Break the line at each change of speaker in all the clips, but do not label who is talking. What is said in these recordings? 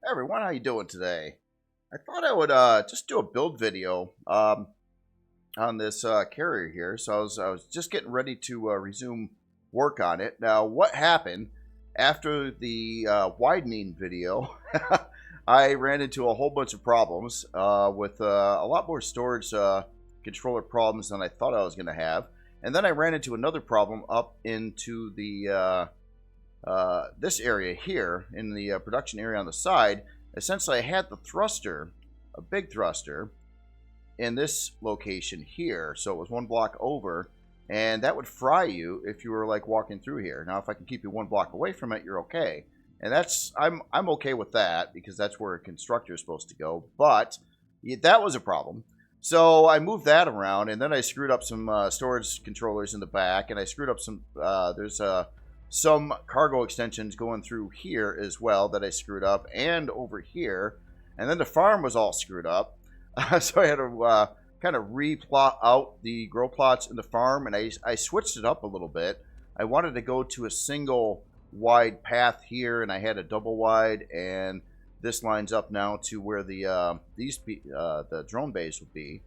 Hey everyone, how you doing today? I thought I would just do a build video on this carrier here. So I was just getting ready to resume work on it. Now, what happened after the widening video? I ran into a whole bunch of problems with a lot more storage controller problems than I thought I was going to have. And then I ran into another problem up into the this area here in the production area on the side. Essentially, I had the thruster, a big thruster, in this location here. So it was one block over, and that would fry you if you were like walking through here. Now, if I can keep you one block away from it, you're okay. And that's I'm okay with that because that's where a constructor is supposed to go. But that was a problem. So I moved that around, and then I screwed up some storage controllers in the back, and I screwed up some. There's some cargo extensions going through here as well that I screwed up, and over here, and then the farm was all screwed up. So I had to kind of replot out the grow plots in the farm, and I switched it up a little bit. I wanted to go to a single wide path here, and I had a double wide, and this lines up now to where the the drone bays would be.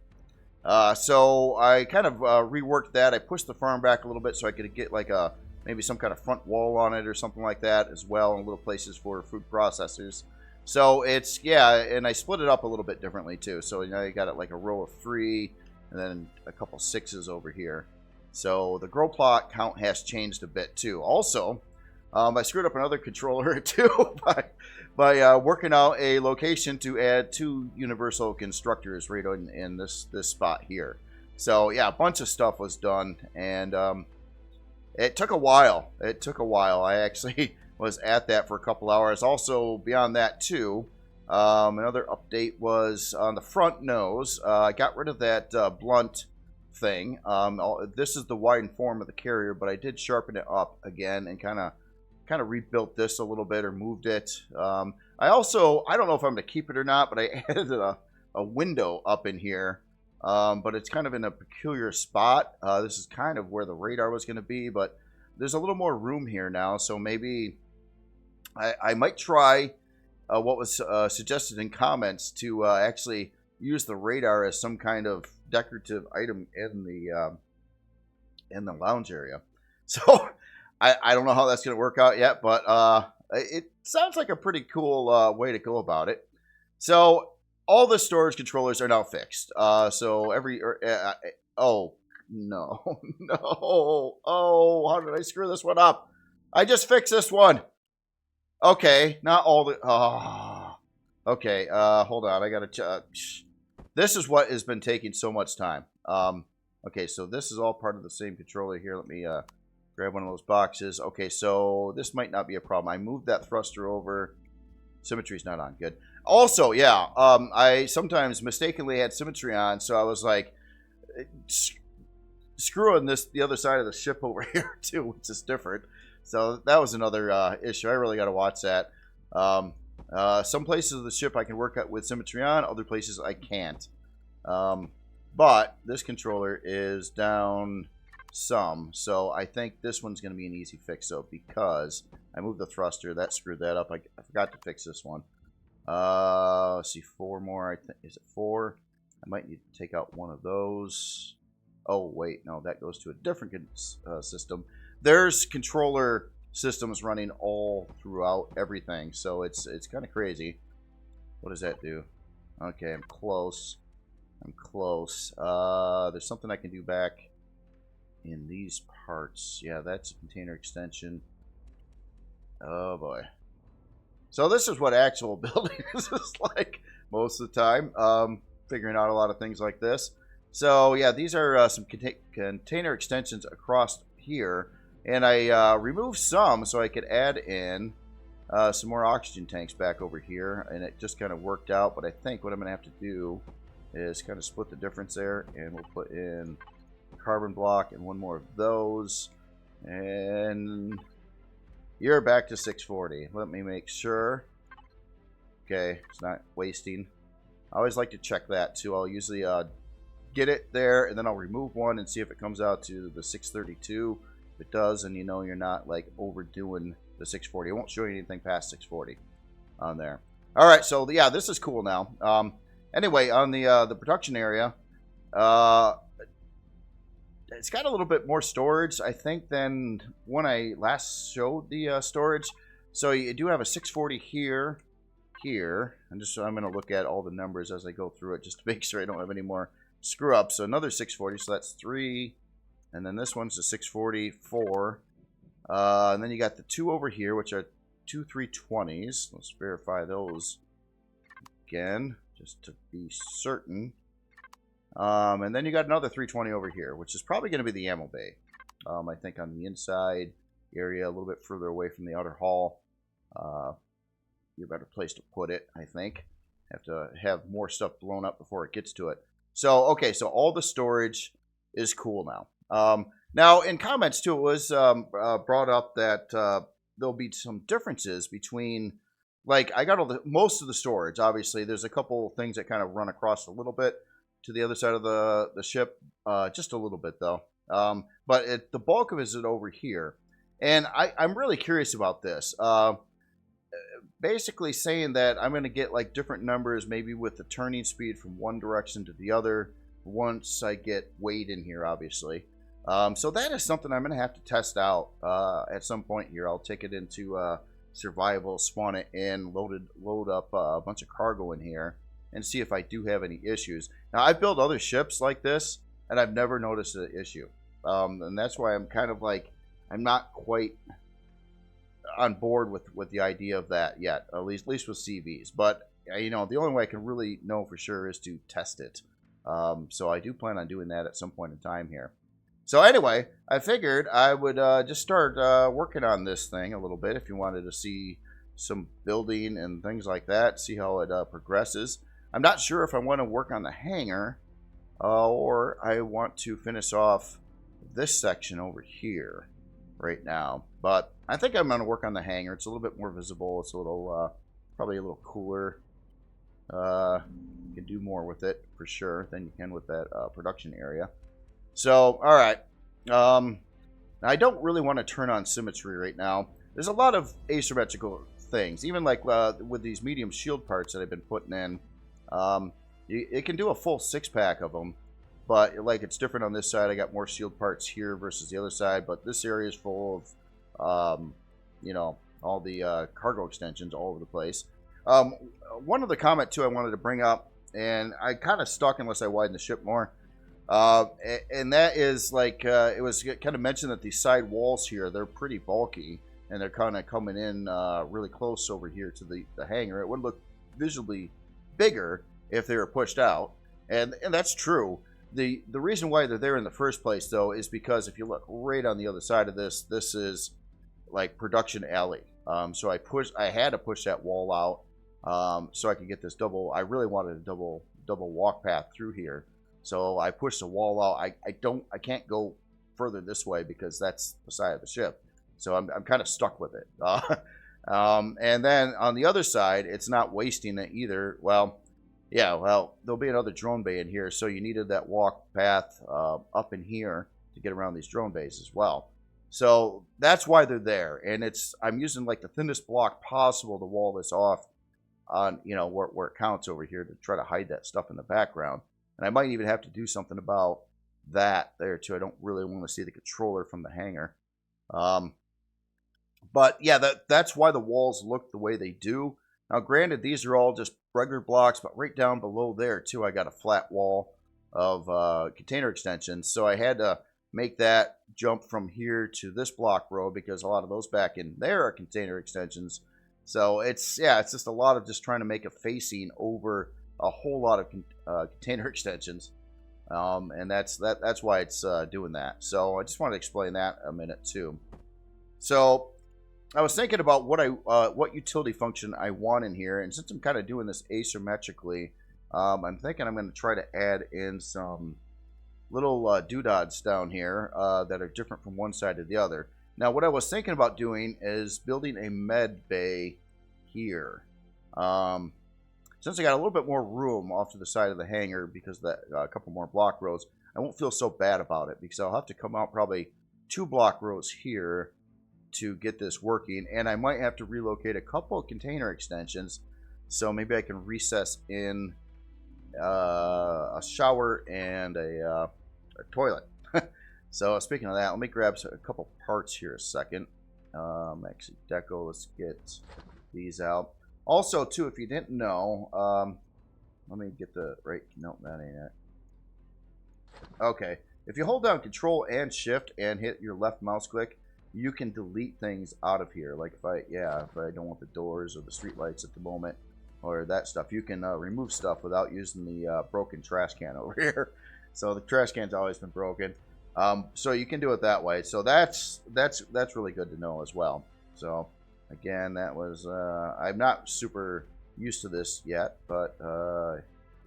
So I kind of reworked that. I pushed the farm back a little bit so I could get like a maybe some kind of front wall on it or something like that as well, and little places for food processors. So it's, yeah, and I split it up a little bit differently too. So you know, you got it like a row of 3 and then a couple 6s over here. So the grow plot count has changed a bit too. Also, I screwed up another controller too by working out a location to add 2 universal constructors right in this spot here. So yeah, a bunch of stuff was done, and it took a while. I actually was at that for a couple hours. Also, beyond that too, another update was on the front nose. I got rid of that blunt thing. This is the widened form of the carrier, but I did sharpen it up again and kind of rebuilt this a little bit or moved it. I don't know if I'm going to keep it or not, but I added a window up in here. But it's kind of in a peculiar spot. This is kind of where the radar was going to be, but there's a little more room here now, so maybe I might try what was suggested in comments to actually use the radar as some kind of decorative item in the lounge area. So I don't know how that's going to work out yet, but it sounds like a pretty cool way to go about it. So all the storage controllers are now fixed. So oh no, no, oh, how did I screw this one up? I just fixed this one. Okay, not all the, okay, hold on, I gotta, this is what has been taking so much time. Okay, so this is all part of the same controller here. Let me grab one of those boxes. Okay, so this might not be a problem. I moved that thruster over. Symmetry's not on. Good. Also, yeah, I sometimes mistakenly had symmetry on, so I was like screwing the other side of the ship over here too, which is different. So that was another issue. I really got to watch that. Some places of the ship I can work out with symmetry on, other places I can't. But this controller is down some, so I think this one's going to be an easy fix, though, because I moved the thruster. That screwed that up. I forgot to fix this one. Let's see, 4 more. I think, is it 4? I might need to take out one of those. Oh wait, no, that goes to a different system. There's controller systems running all throughout everything, so it's kind of crazy. What does that do? Okay, I'm close. I'm close. There's something I can do back in these parts. Yeah, that's a container extension. Oh boy. So this is what actual building is like most of the time. Figuring out a lot of things like this. So yeah, these are some container extensions across here, and I removed some so I could add in some more oxygen tanks back over here, and it just kind of worked out. But I think what I'm gonna have to do is kind of split the difference there, and we'll put in carbon block and one more of those, and you're back to 640. Let me make sure. Okay, it's not wasting. I always like to check that too. I'll usually get it there, and then I'll remove one and see if it comes out to the 632. If it does, and you know you're not like overdoing the 640. It won't show you anything past 640 on there. All right, so yeah, this is cool now. Anyway, on the production area, uh, it's got a little bit more storage, I think, than when I last showed the storage. So you do have a 640 here, here. I'm going to look at all the numbers as I go through it just to make sure I don't have any more screw ups. So another 640, so that's 3. And then this one's a 644. And then you got the 2 over here, which are 2 320s. Let's verify those again, just to be certain. And then you got another 320 over here, which is probably going to be the ammo bay. I think on the inside area, a little bit further away from the outer hall. Be a better place to put it, I think. Have to have more stuff blown up before it gets to it. So, okay, so all the storage is cool now. Now, in comments, too, it was brought up that there'll be some differences between, like, I got most of the storage, obviously. There's a couple things that kind of run across a little bit to the other side of the ship, just a little bit, though. But the bulk of it is over here. And I'm really curious about this. Basically saying that I'm going to get, like, different numbers, maybe with the turning speed from one direction to the other, once I get weight in here, obviously. So that is something I'm going to have to test out at some point here. I'll take it into survival, spawn it in, load up a bunch of cargo in here, and see if I do have any issues. Now, I've built other ships like this, and I've never noticed an issue. And that's why I'm kind of like, I'm not quite on board with the idea of that yet, at least with CVs. But, you know, the only way I can really know for sure is to test it. So I do plan on doing that at some point in time here. So anyway, I figured I would just start working on this thing a little bit if you wanted to see some building and things like that, see how it progresses. I'm not sure if I want to work on the hangar or I want to finish off this section over here right now. But I think I'm going to work on the hangar. It's a little bit more visible. It's a little, probably a little cooler. You can do more with it for sure than you can with that production area. So, all right. I don't really want to turn on symmetry right now. There's a lot of asymmetrical things, even like with these medium shield parts that I've been putting in. It can do a full 6-pack of them, but like it's different on this side. I got more shield parts here versus the other side, but this area is full of, you know, all the cargo extensions all over the place. One other comment too I wanted to bring up, and I kind of stuck unless I widen the ship more. And that is like, it was kind of mentioned that these side walls here, they're pretty bulky, and they're kind of coming in really close over here to the hangar. It would look visually bigger if they were pushed out, and that's true. The reason why they're there in the first place, though, is because if you look right on the other side of this, this is like production alley. So I had to push that wall out so I could get this double. I really wanted a double walk path through here. So I pushed the wall out. I can't go further this way because that's the side of the ship. So I'm kind of stuck with it. And then on the other side, it's not wasting it either. Well, yeah, well, there'll be another drone bay in here. So you needed that walk path up in here to get around these drone bays as well. So that's why they're there. And I'm using like the thinnest block possible to wall this off on, you know, where it counts over here to try to hide that stuff in the background. And I might even have to do something about that there, too. I don't really want to see the controller from the hangar. But, yeah, that's why the walls look the way they do. Now, granted, these are all just regular blocks, but right down below there, too, I got a flat wall of container extensions. So I had to make that jump from here to this block row because a lot of those back in there are container extensions. So, it's just a lot of just trying to make a facing over a whole lot of container extensions, and that's why it's doing that. So I just wanted to explain that a minute too. So I was thinking about what utility function I want in here, and since I'm kind of doing this asymmetrically, I'm thinking I'm going to try to add in some little doodads down here that are different from one side to the other. Now, what I was thinking about doing is building a med bay here. Since I got a little bit more room off to the side of the hangar because of that a couple more block rows, I won't feel so bad about it because I'll have to come out probably 2 block rows here to get this working, and I might have to relocate a couple of container extensions So maybe I can recess in a shower and a toilet. So speaking of that, let me grab a couple parts here a second. Actually, deco, let's get these out. Also, too, if you didn't know, let me get the right. Nope, that ain't it. Okay, if you hold down Control and Shift and hit your left mouse click, you can delete things out of here. Like if I don't want the doors or the street lights at the moment, or that stuff, you can remove stuff without using the broken trash can over here. So the trash can's always been broken. So you can do it that way. So that's really good to know as well. So again, that was I'm not super used to this yet, but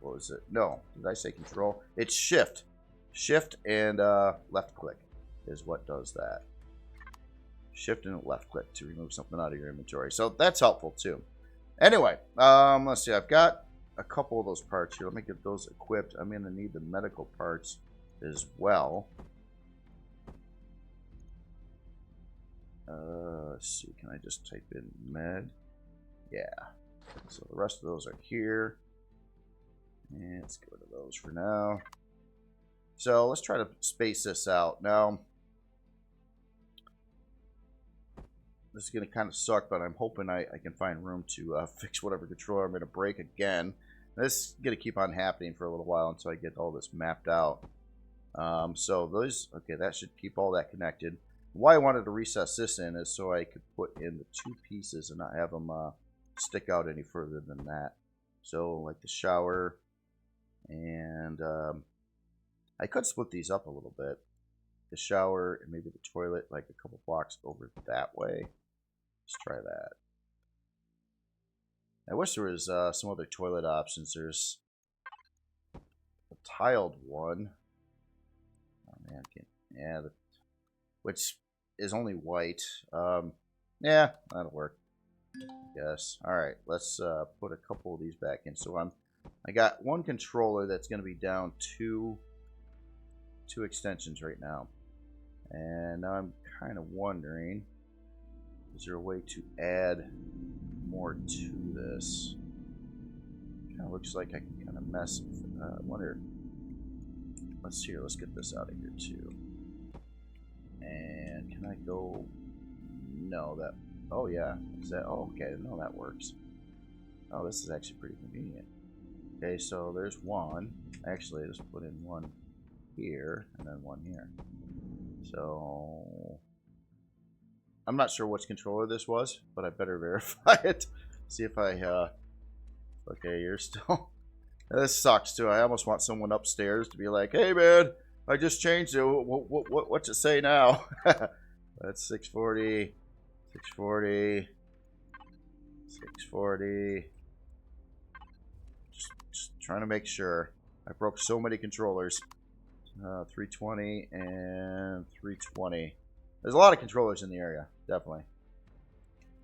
what was it? No, did I say Control? It's Shift and left click is what does that. Shift and left click to remove something out of your inventory. So that's helpful too. Anyway, let's see. I've got a couple of those parts here. Let me get those equipped. I'm going to need the medical parts as well. Let's see. Can I just type in med? Yeah. So the rest of those are here. And let's get rid of those for now. So let's try to space this out. Now, this is going to kind of suck, but I'm hoping I can find room to fix whatever controller I'm going to break again. This is going to keep on happening for a little while until I get all this mapped out. So those, okay, that should keep all that connected. Why I wanted to recess this in is so I could put in the two pieces and not have them stick out any further than that. So like the shower, and I could split these up a little bit. The shower and maybe the toilet like a couple blocks over that way. Let's try that. I wish there was some other toilet options. There's a tiled one. Oh man, yeah, which is only white. Yeah, that'll work. Yes. All right, let's put a couple of these back in. So I got one controller that's going to be down two extensions right now, and now I'm kind of wondering, is there a way to add more to this? Kind of looks like I can kind of mess. I wonder. Let's see here. Let's get this out of here too. And can I go? No, that. Oh yeah. Is that? Oh, okay. No, that works. Oh, this is actually pretty convenient. Okay, so there's one. Actually, I just put in one here and then one here. So I'm not sure which controller this was, but I better verify it. See if I okay, you're still this sucks too. I almost want someone upstairs to be like, hey man, I just changed it. What's it say now? That's 640 640 640. Just trying to make sure. I broke so many controllers. 320 and 320. There's a lot of controllers in the area, definitely.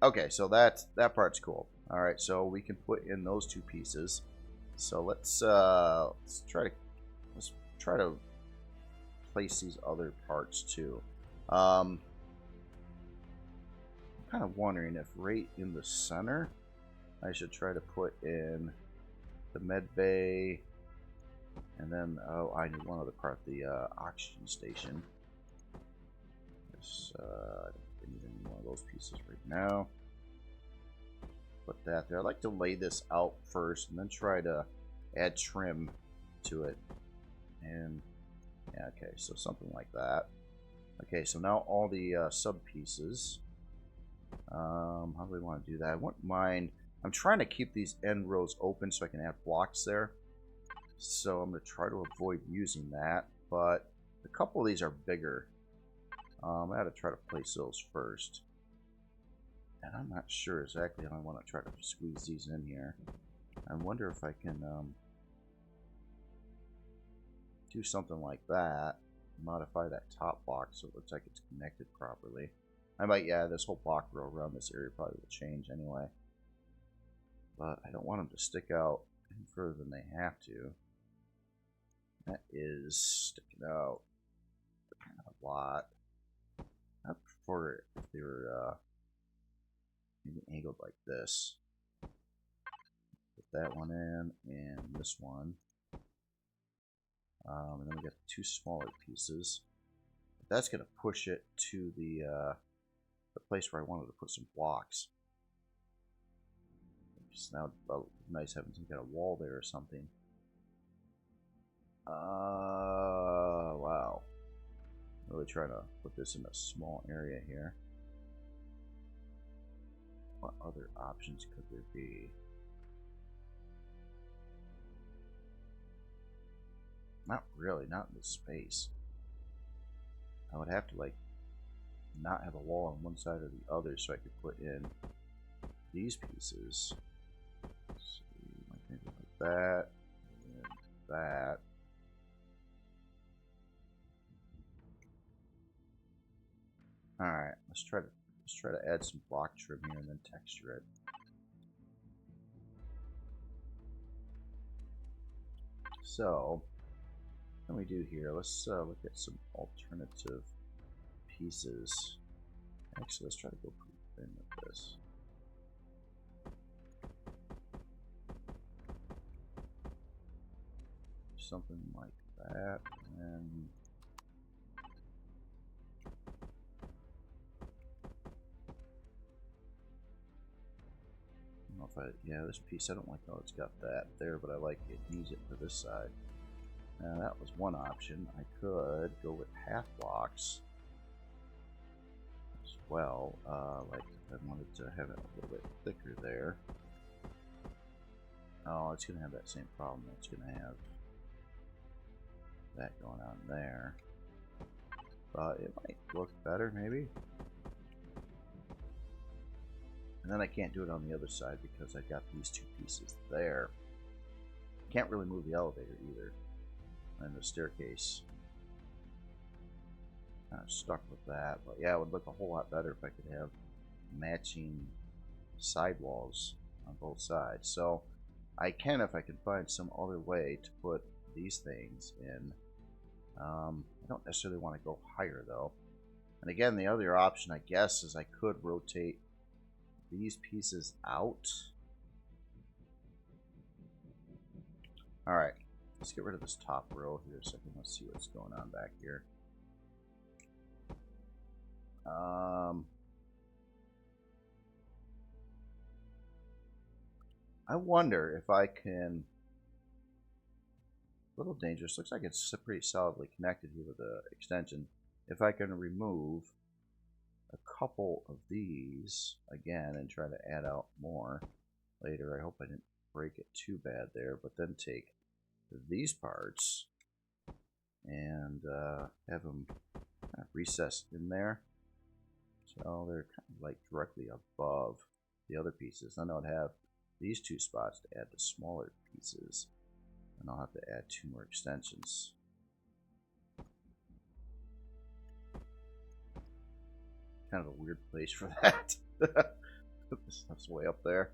Okay, so that part's cool. All right, so we can put in those two pieces. So let's try to place these other parts too. I'm kind of wondering if right in the center, I should try to put in the med bay. And then, oh, I need one other part, the oxygen station. I don't need any more of those pieces right now. Put that there. I like to lay this out first and then try to add trim to it. And, yeah, okay, so something like that. Okay, so now all the sub pieces. How do we want to do that? I wouldn't mind. I'm trying to keep these end rows open so I can add blocks there. So I'm going to try to avoid using that, but a couple of these are bigger. I had to try to place those first. And I'm not sure exactly how I want to try to squeeze these in here. I wonder if I can do something like that. Modify that top block so it looks like it's connected properly. I might, yeah, this whole block row around this area probably will change anyway. But I don't want them to stick out any further than they have to. That is sticking out a lot. I prefer it if they were maybe angled like this. that one in, and this one. And then we got 2 smaller pieces. That's going to push it to the place where I wanted to put some blocks. It's now nice having some kind of wall there or something. Wow. Really trying to put this in a small area here. What other options could there be? Not really, not in this space. I would have to like not have a wall on one side or the other so I could put in these pieces. Let's see, maybe like that and that. Alright, let's try to add some block trim here and then texture it. So what can we do here? Let's look at some alternative pieces. Actually, let's try to go pretty thin with this. Something like that, and I don't know if yeah, this piece, I don't like how it's got that there, but I like it needs it for this side. Now that was one option. I could go with half blocks as well. Like I wanted to have it a little bit thicker there. Oh, it's gonna have that same problem. It's gonna have that going on there. But it might look better maybe. And then I can't do it on the other side because I got these 2 pieces there. Can't really move the elevator either. And the staircase. Kind of stuck with that. But yeah, it would look a whole lot better if I could have matching sidewalls on both sides. So I can if I can find some other way to put these things in. I don't necessarily want to go higher though. And again, the other option I guess is I could rotate these pieces out. Alright, let's get rid of this top row here a second. Let's see what's going on back here. I wonder if I can... A little dangerous. Looks like it's pretty solidly connected here with the extension. If I can remove a couple of these again and try to add out more later. I hope I didn't break it too bad there, but then take these parts and have them kind of recessed in there so they're kind of like directly above the other pieces. Then I'll have these 2 spots to add the smaller pieces, and I'll have to add 2 more extensions. Kind of a weird place for that. This stuff's way up there.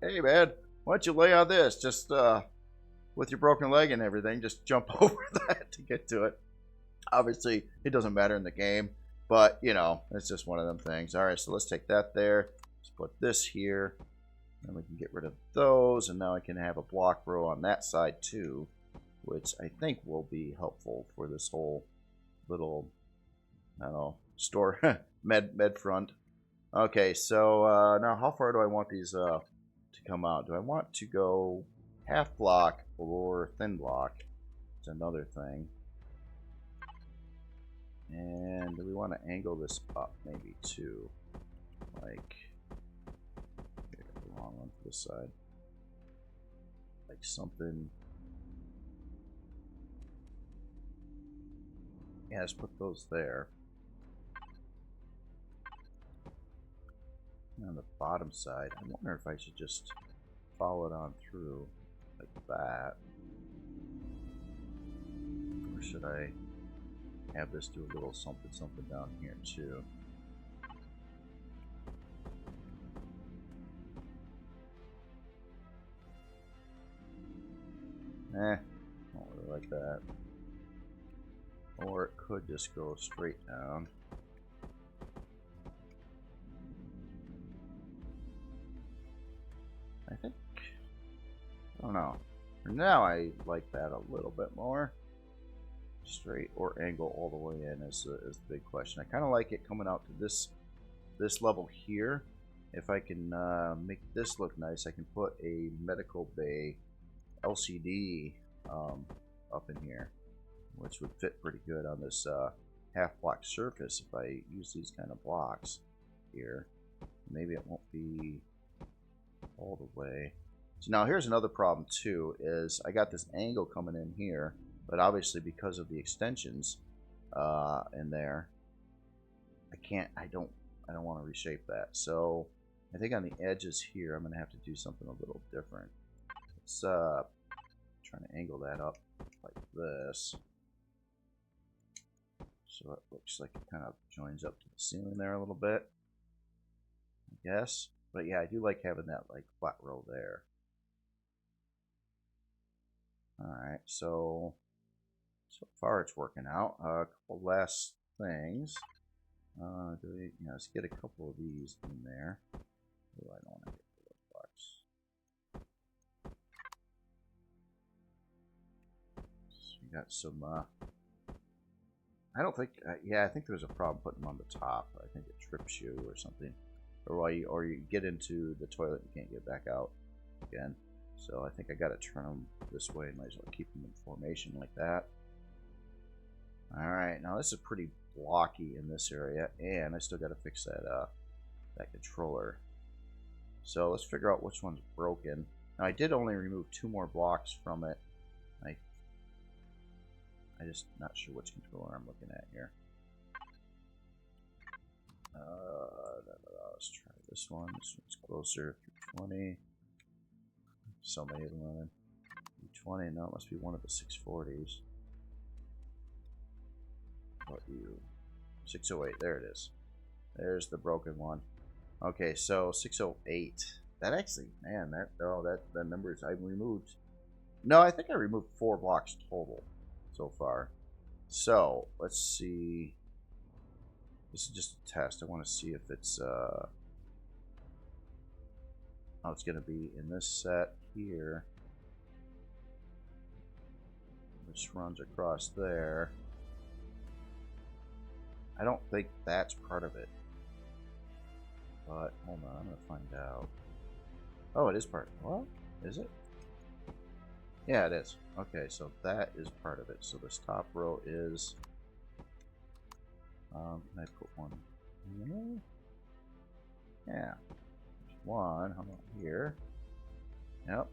Hey man, why don't you lay on this? Just with your broken leg and everything, just jump over that to get to it. Obviously, it doesn't matter in the game, but you know, it's just one of them things. Alright, so let's take that there. Let's put this here. Then we can get rid of those, and now I can have a block row on that side too, which I think will be helpful for this whole little, I don't know, store med front. Okay, so now how far do I want these to come out? Do I want to go half block or thin block? It's another thing. And do we want to angle this up maybe too? Like, here, the wrong one for this side. Like something. Yeah, let's put those there. And on the bottom side, I wonder if I should just follow it on through like that. Or should I have this do a little something down here too? Don't really like that. Or it could just go straight down. I think don't know. For now, I like that a little bit more. Straight or angle all the way in is the big question. I kind of like it coming out to this level here. If I can make this look nice, I can put a medical bay LCD up in here, which would fit pretty good on this half block surface if I use these kind of blocks here. Maybe it won't be all the way. So now here's another problem too, is I got this angle coming in here, but obviously because of the extensions in there, I don't want to reshape that. So I think on the edges here, I'm going to have to do something a little different. Let's try to angle that up like this. So it looks like it kind of joins up to the ceiling there a little bit, I guess. But yeah, I do like having that like flat row there. Alright, so far it's working out. A couple last things. Let's get a couple of these in there. Oh, I don't want to get the box. So we got some. I don't think. Yeah, I think there's a problem putting them on the top. I think it trips you or something, or you get into the toilet and you can't get back out again. So I think I got to turn them this way. Might as well keep them in formation like that. All right, now this is pretty blocky in this area, and I still got to fix that controller. So let's figure out which one's broken. Now I did only remove 2 more blocks from it. I just not sure which controller I'm looking at here. Let's try this one. This one's closer. 320. So many of them running. 320. No, it must be one of the 640s. What you? 608. There it is. There's the broken one. Okay, so 608. That actually, man, that numbers I removed. No, I think I removed 4 blocks total so far. So let's see. This is just a test. I want to see if it's how it's going to be in this set here, which runs across there. I don't think that's part of it. But hold on, I'm gonna find out. Oh, it is part. What? Is it? Yeah, it is. Okay, so that is part of it. So this top row is. Can I put one here? Yeah. There's one. How about here? Yep.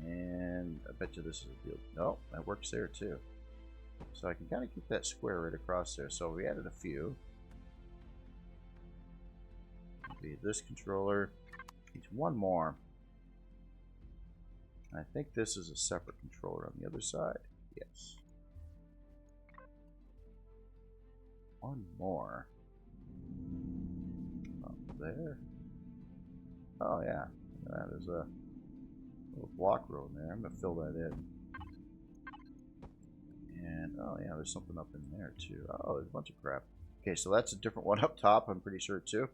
And I bet you this is a deal. Nope, that works there too. So I can kind of keep that square right across there. So we added a few. Be this controller. Needs one more. I think this is a separate controller on the other side. Yes. One more. Up there. Oh yeah. There's a little block row in there. I'm going to fill that in. And oh yeah, there's something up in there too. Oh, there's a bunch of crap. Okay, so that's a different one up top, I'm pretty sure too.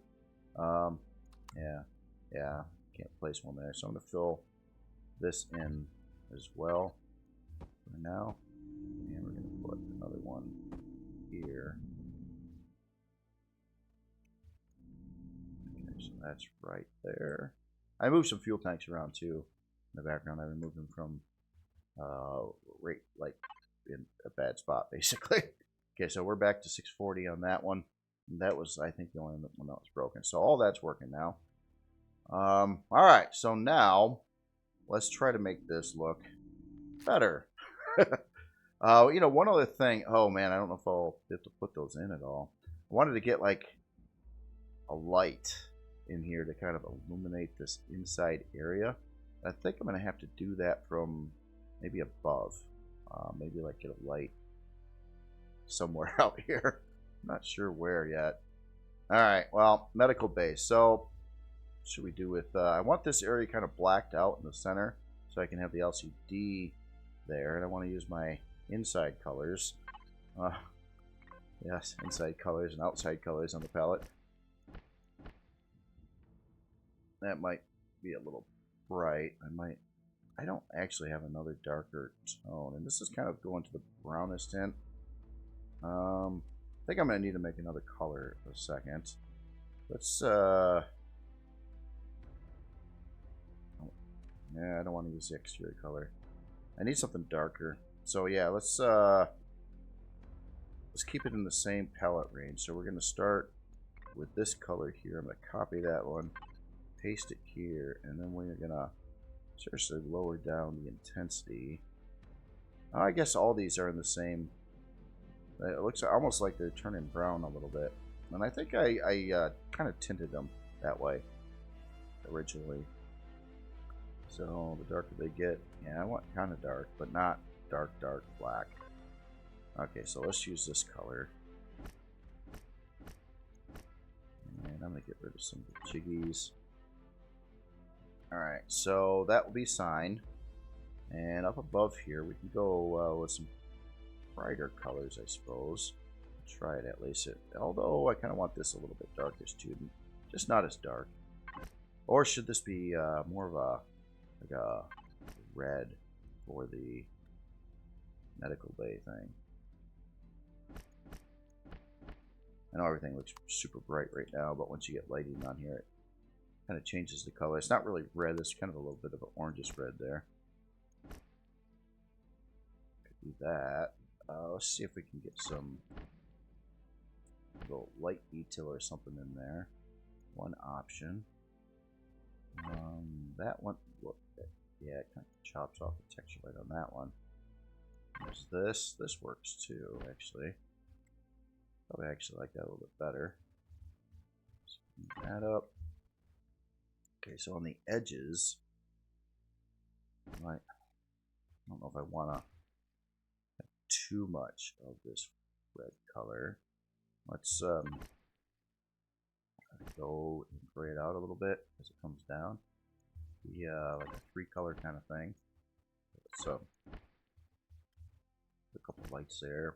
Yeah, can't place one there. So I'm going to fill this in as well for now. And we're going to put another one here. Okay, so that's right there. I moved some fuel tanks around too in the background. I removed them from right like in a bad spot basically. Okay, so we're back to 640 on that one. And that was, I think, the only one that was broken. So all that's working now. All right, so now let's try to make this look better. One other thing. Oh man, I don't know if I'll have to put those in at all. I wanted to get like a light in here to kind of illuminate this inside area. I think I'm going to have to do that from maybe above. Maybe like get a light somewhere out here. I'm not sure where yet. Alright, well, medical base. So, what should we do with... I want this area kind of blacked out in the center so I can have the LCD there. And I want to use my inside colors. Yes, inside colors and outside colors on the palette. That might be a little bright. I might I don't actually have another darker tone, and this is kind of going to the brownish tint. I think I'm gonna need to make another color in a second. Let's yeah, I don't want to use the exterior color. I need something darker. So yeah, let's keep it in the same palette range. So we're gonna start with this color here. I'm gonna copy that one, paste it here, and then we're gonna seriously lower down the intensity. I guess all these are in the same. It looks almost like they're turning brown a little bit, and I think I kind of tinted them that way originally. So the darker they get, yeah, I want kind of dark, but not dark black. Okay, so let's use this color. And I'm going to get rid of some of the jiggies. Alright, so that will be signed. And up above here, we can go with some brighter colors, I suppose. Try it at least. Although I kind of want this a little bit darker too. Just not as dark. Or should this be more of a like a red for the medical bay thing? I know everything looks super bright right now, but once you get lighting on here, it kind of changes the color. It's not really red. It's kind of a little bit of an orangish red there. Could do that. Let's see if we can get some little light detail or something in there. One option. That one, yeah, it kind of chops off the texture light on that one. There's this. This works too, actually. Probably actually like that a little bit better. Speed that up. Okay, so on the edges, I don't know if I want to have too much of this red color. Let's go and gray it out a little bit as it comes down. Be like a 3-color kind of thing. So a couple lights there.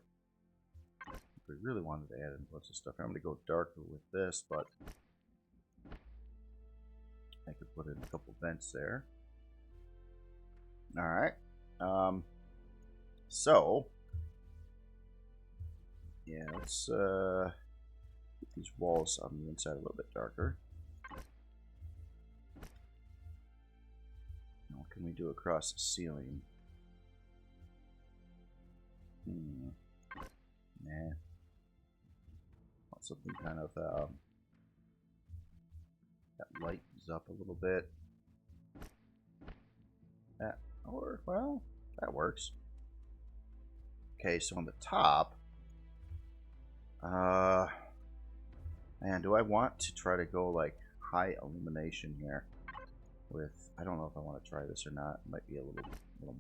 If we really wanted to add in a bunch of stuff, I'm going to go darker with this, but I could put in a couple vents there. All right. So yeah, let's get these walls on the inside a little bit darker. What can we do across the ceiling? Nah. Want something kind of that lightens up a little bit. That, or well, that works. Okay, so on the top, man, do I want to try to go like high illumination here? With, I don't know if I want to try this or not. It might be a little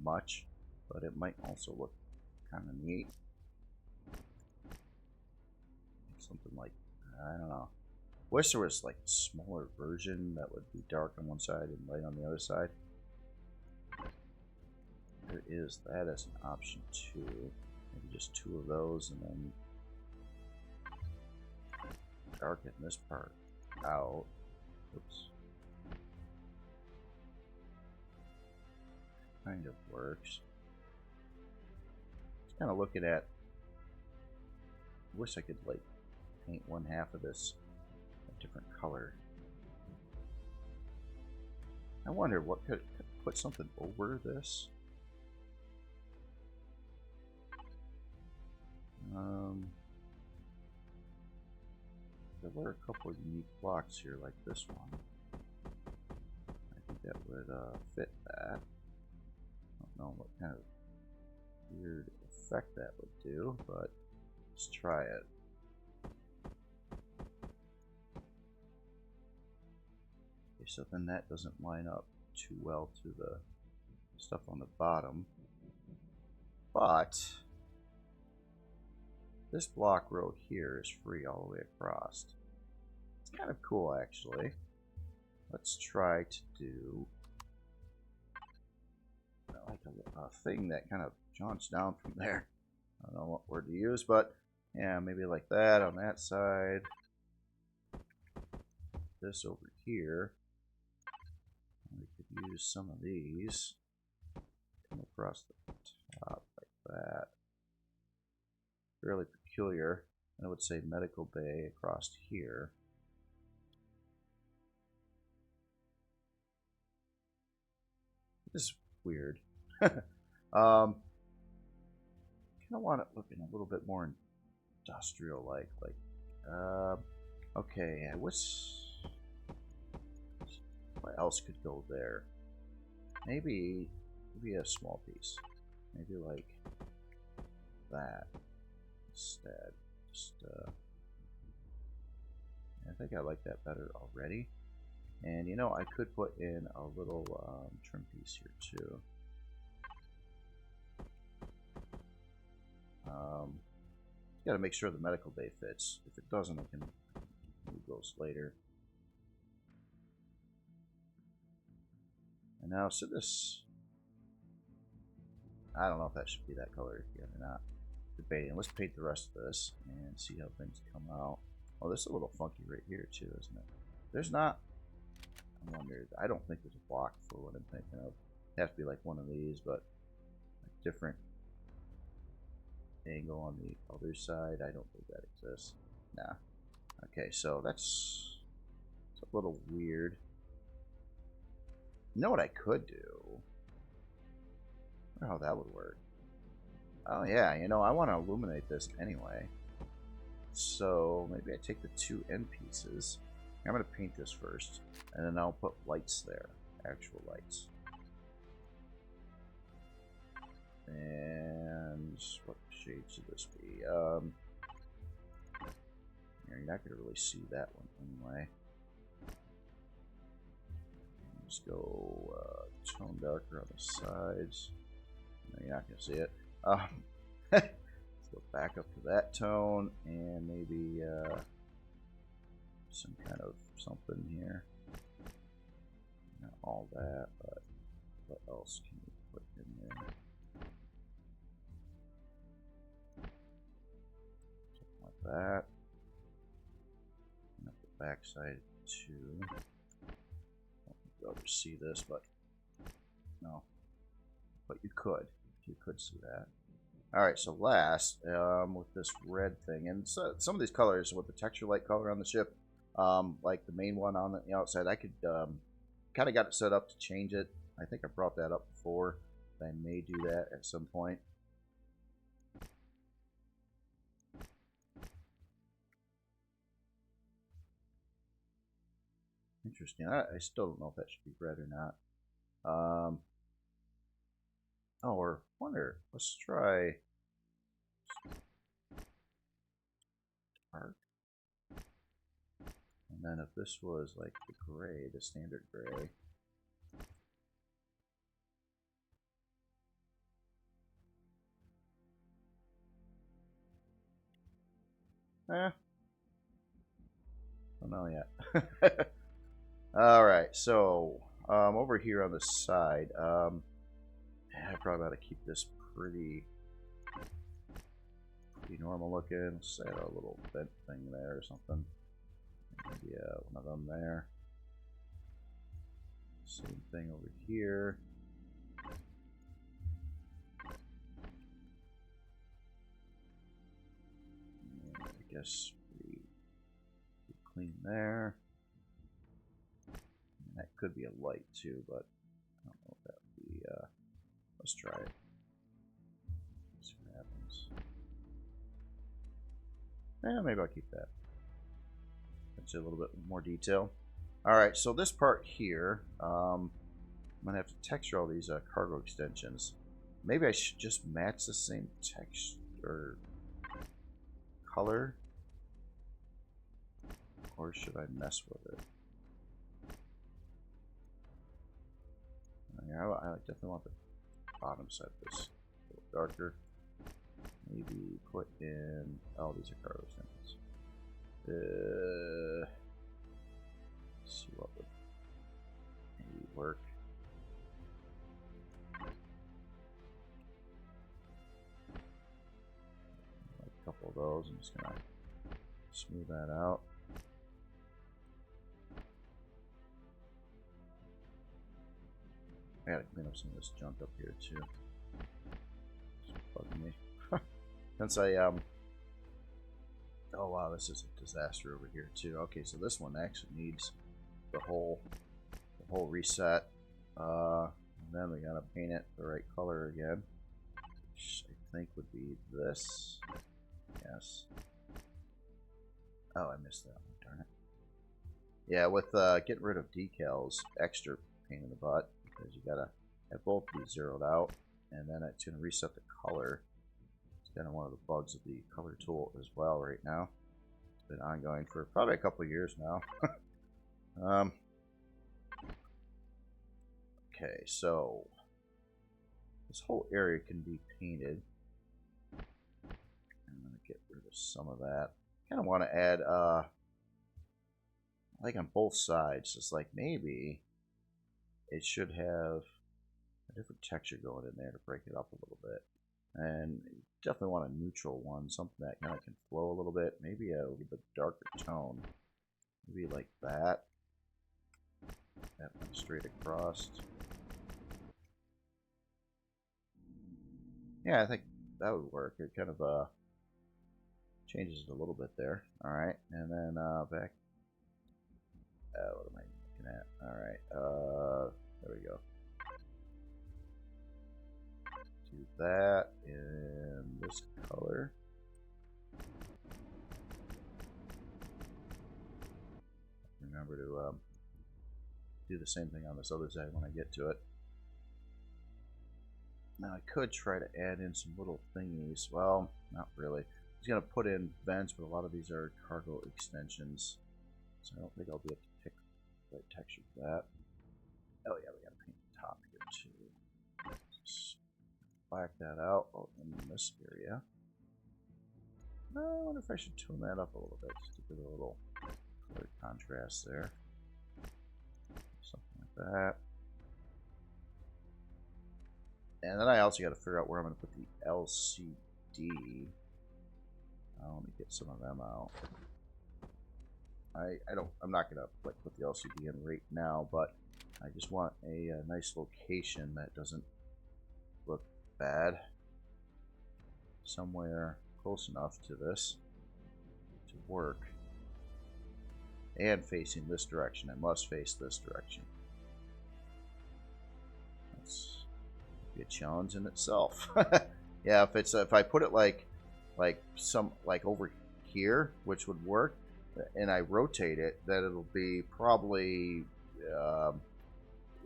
much, but it might also look kind of neat. Something like, I don't know. Wish there was like a smaller version that would be dark on one side and light on the other side. There is that as an option too. Maybe just 2 of those and then darken this part out. Oops. Kind of works. Just kind of looking at. I wish I could like paint one half of this a different color. I wonder what could put something over this. There were a couple of unique blocks here, like this one. I think that would fit that. I don't know what kind of weird effect that would do, but let's try it. Okay, so then that doesn't line up too well to the stuff on the bottom, but this block row here is free all the way across. It's kind of cool, actually. Let's try to do like a thing that kind of jaunts down from there. I don't know what word to use, but yeah, maybe like that on that side. This over here. We could use some of these. across the top like that. Fairly peculiar. I would say medical bay across here. This is weird. Kind of want it looking a little bit more industrial-like. Okay, I wish. What else could go there? Maybe a small piece. Maybe like that instead. Just I think I like that better already. And you know, I could put in a little trim piece here too. Got to make sure the medical bay fits. If it doesn't, I can move those later. And now, so this, I don't know if that should be that color yet or not. Debating. Let's paint the rest of this and see how things come out. Oh, this is a little funky right here too, isn't it? There's not. I wonder. I don't think there's a block for what I'm thinking of. It has to be like one of these, but a different angle on the other side. I don't think that exists. Nah. Okay, so it's a little weird. You know what I could do? I wonder how that would work. Oh yeah, you know, I want to illuminate this anyway. So maybe I take the two end pieces. I'm going to paint this first, and then I'll put lights there, actual lights. And what shade should this be? You're not going to really see that one anyway. Just go tone darker on the sides. No, you're not going to see it. Let's go back up to that tone, and maybe some kind of something here. Not all that, but what else can we put in there? Something like that. And up the back side too. I don't think you'll ever see this, but no. But you could. You could see that. Alright, so last, with this red thing, and so some of these colors, with the texture light color on the ship, like the main one on the outside, I could, kind of got it set up to change it. I think I brought that up before. I may do that at some point. Interesting. I still don't know if that should be red or not. Oh, or wonder. Let's try dark. And then if this was like the gray, the standard gray. Don't know yet. Alright, so over here on the side, I probably ought to keep this pretty normal looking. Let's add a little vent thing there or something. Maybe one of them there. Same thing over here. And I guess we clean there. And that could be a light too, but I don't know if that would be. Let's try it. See what happens. Yeah, maybe I'll keep that. That's a little bit more detail. Alright, so this part here, I'm going to have to texture all these cargo extensions. Maybe I should just match the same texture or color. Or should I mess with it? Yeah, I definitely want the bottom side of this a little darker. Maybe put in. Oh, these are cargo extensions. Let's see what would maybe work. Like a couple of those. I'm just gonna smooth that out. I gotta clean up some of this junk up here too. bugging me. Since oh wow, this is a disaster over here too. Okay, so this one actually needs the whole reset. And then we gotta paint it the right color again, which I think would be this. Yes. Oh, I missed that one. Darn it. Yeah, with getting rid of decals, extra pain in the butt, because you gotta have both these zeroed out, and then it's gonna reset the color. It's kind of one of the bugs of the color tool as well right now. It's been ongoing for probably a couple of years now. Okay, so this whole area can be painted. I'm gonna get rid of some of that. Kind of want to add like on both sides, just like maybe it should have a different texture going in there to break it up a little bit. And you definitely want a neutral one, something that kind of can flow a little bit, maybe a little bit darker tone, maybe like that. That one straight across. Yeah, I think that would work. It kind of changes it a little bit there. All right, and then back. What am I looking at? All right, there we go. Do that in this color. Remember to do the same thing on this other side when I get to it. Now I could try to add in some little thingies. Well, not really. I was going to put in vents, but a lot of these are cargo extensions. So I don't think I'll be able to pick the right texture for that. Oh yeah, we got to paint the top here too. Just black that out in this area. I wonder if I should tune that up a little bit just to get a little color contrast there. Something like that. And then I also got to figure out where I'm going to put the LCD. Let me get some of them out. I'm not going to put the LCD in right now, but I just want a nice location that doesn't look bad. Somewhere close enough to this to work. And facing this direction. It must face this direction. That's a challenge in itself. Yeah, if I put it like over here, which would work, and I rotate it, then it'll be probably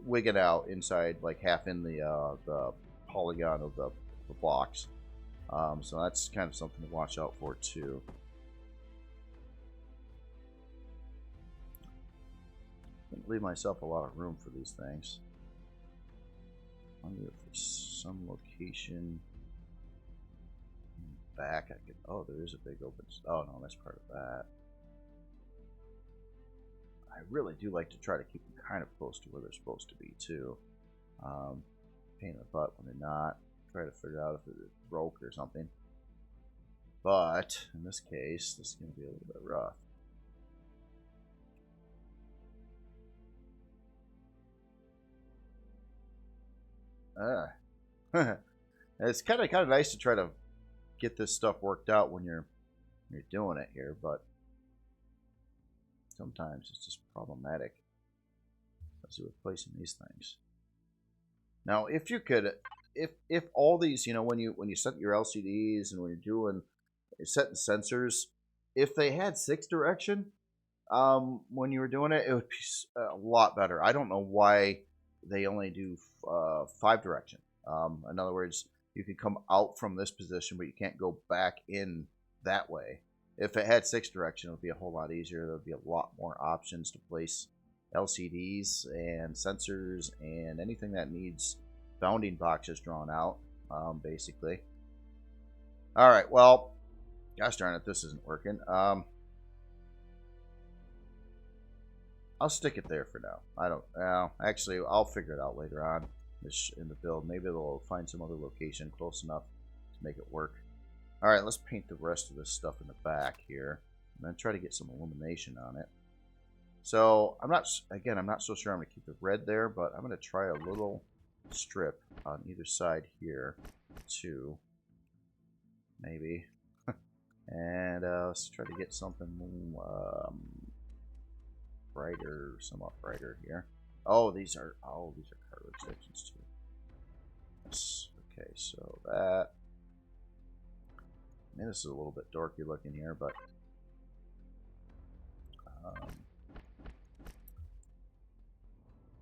wigging out inside, like half in the polygon of the box. So that's kind of something to watch out for too. Leave myself a lot of room for these things. I wonder if there's some location back I could. Oh, there is a big open. Oh no, that's part of that. I really do like to try to keep them kind of close to where they're supposed to be too. Pain in the butt when they're not. Try to figure out if it broke or something. But in this case, this is going to be a little bit rough. It's kind of nice to try to get this stuff worked out when you're doing it here, but sometimes it's just problematic. Let's see, with placing these things. Now, if you could, if all these, you know, when you set your LCDs and when you're doing setting sensors, if they had 6 direction, when you were doing it, it would be a lot better. I don't know why they only do 5 direction. In other words, you can come out from this position, but you can't go back in that way. If it had 6 direction, it would be a whole lot easier. There would be a lot more options to place LCDs and sensors and anything that needs bounding boxes drawn out, basically. All right, well, gosh darn it, this isn't working. I'll stick it there for now. I don't know. Actually, I'll figure it out later on in the build. Maybe they'll find some other location close enough to make it work. All right, let's paint the rest of this stuff in the back here, and then try to get some illumination on it. So I'm not so sure I'm going to keep the red there, but I'm going to try a little strip on either side here too. maybe. And let's try to get something brighter, somewhat brighter here. Oh, these are cargo extensions too. Yes. Okay, so that. I mean, this is a little bit dorky looking here, but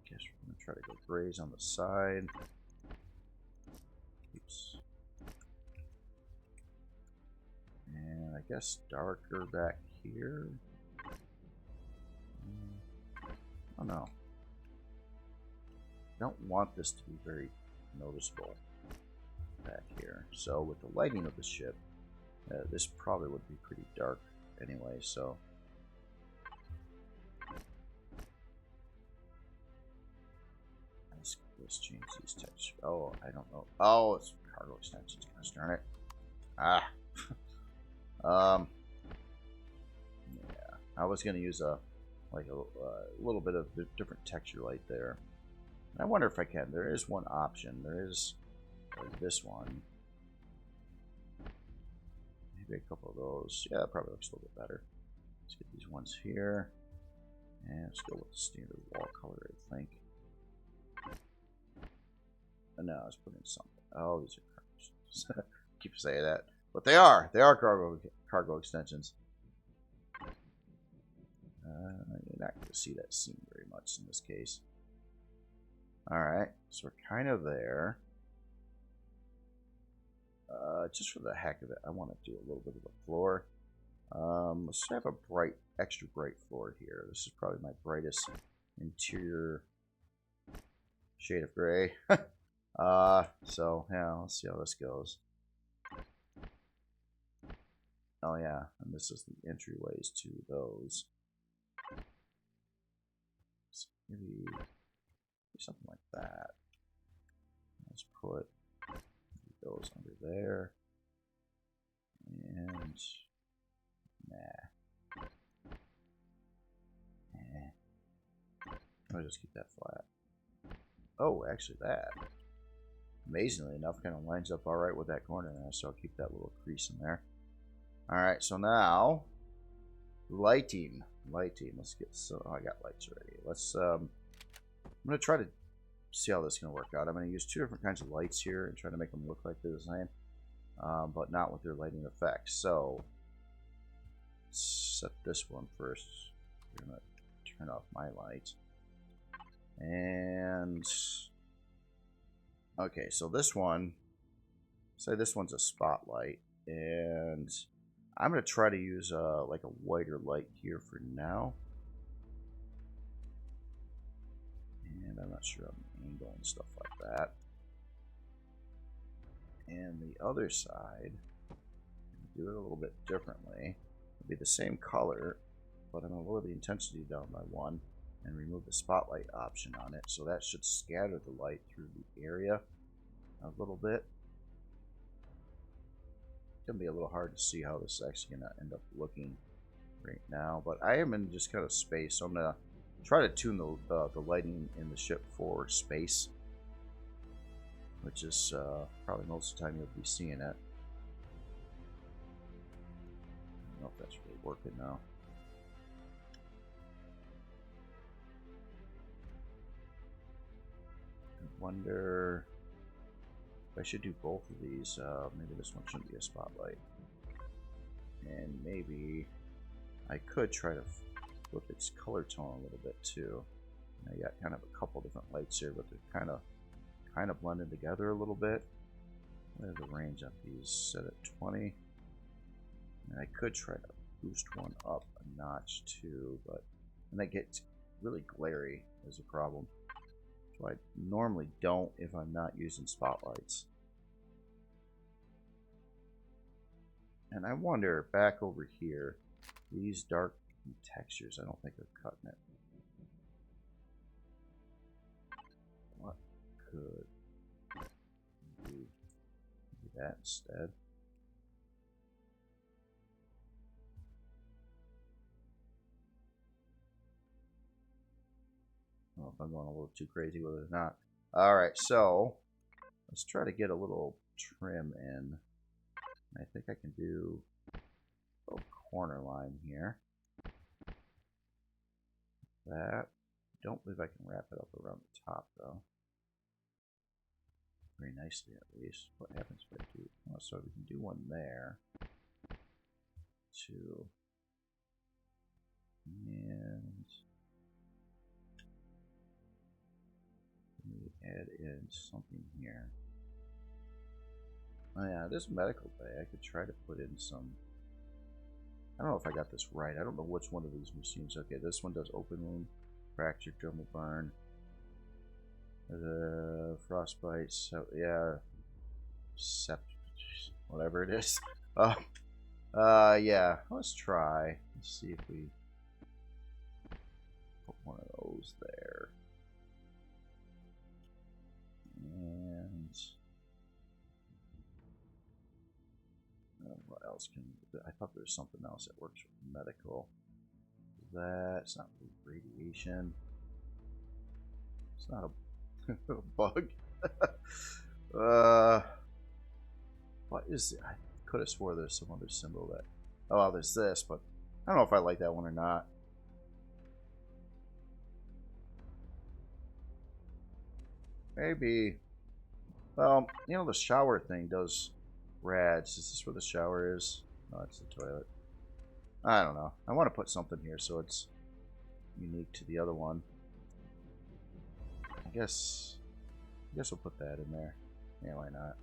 guess we're gonna try to go grays on the side. Oops. And I guess darker back here. Oh no. I don't want this to be very noticeable back here. So with the lighting of the ship, this probably would be pretty dark anyway, so let's change these textures. Oh, I don't know. Oh, it's cargo extensions. Gosh darn it. Ah. Yeah. I was gonna use a little bit of different texture light there. I wonder if I can. There is one option. There's this one. Maybe a couple of those. Yeah, that probably looks a little bit better. Let's get these ones here. And let's go with the standard wall color, I think. And now let's put in something. Oh, these are cargo. Keep saying that. But they are. They are cargo extensions. You're not going to see that seam very much in this case. Alright, so we're kind of there. Just for the heck of it, I want to do a little bit of the floor. Let's have a extra bright floor here. This is probably my brightest interior shade of gray. So, yeah, let's see how this goes. Oh, yeah, and this is the entryways to those. So maybe something like that. Let's put those under there. And I'll just keep that flat. Oh, actually that, amazingly enough, kind of lines up alright with that corner there, so I'll keep that little crease in there. Alright, so now lighting. Let's get I got lights already. Let's I'm gonna try to see how this is gonna work out. I'm gonna use two different kinds of lights here and try to make them look like they're the same, but not with their lighting effects. So let's set this one first. We're gonna turn off my light. And okay, so this one, say this one's a spotlight, and I'm gonna try to use like a whiter light here for now. And I'm not sure on the angle and stuff like that. And the other side, do it a little bit differently. It'll be the same color, but I'm gonna lower the intensity down by 1 and remove the spotlight option on it, so that should scatter the light through the area a little bit. It's gonna be a little hard to see how this is actually gonna end up looking right now, but I am in just kind of space, so I'm gonna try to tune the lighting in the ship for space, which is probably most of the time you'll be seeing it. I don't know if that's really working now. I wonder if I should do both of these. Maybe this one shouldn't be a spotlight. And maybe I could try to flip its color tone a little bit too. I got kind of a couple different lights here, but they're kind of blended together a little bit. I have the range on these set at 20. And I could try to boost one up a notch too, but then that gets really glary as a problem. So I normally don't if I'm not using spotlights. And I wonder, back over here, these dark textures, I don't think they're cutting it. What could do that instead? I don't know if I'm going a little too crazy with it or not. Alright, so let's try to get a little trim in I think I can do a little corner line here. That. Don't believe I can wrap it up around the top, though. Very nicely, at least. What happens if I do? Oh, so we can do one there. Two. And we add in something here. Oh yeah, this medical bay, I could try to put in some. I don't know if I got this right. I don't know which one of these machines. Okay, this one does open wound, fracture, dermal burn, the frostbite. So yeah, whatever it is. Yeah. Let's try. Let's see if we put one of those there. And what else can I thought there was something else that works with medical. That's not radiation. It's not a bug. What is it? I could have swore there's some other symbol that. Oh, there's this, but I don't know if I like that one or not. Maybe. Well, you know, the shower thing does rads. Is this where the shower is? No, it's the toilet. I don't know. I want to put something here so it's unique to the other one. I guess we'll put that in there. Yeah, why not?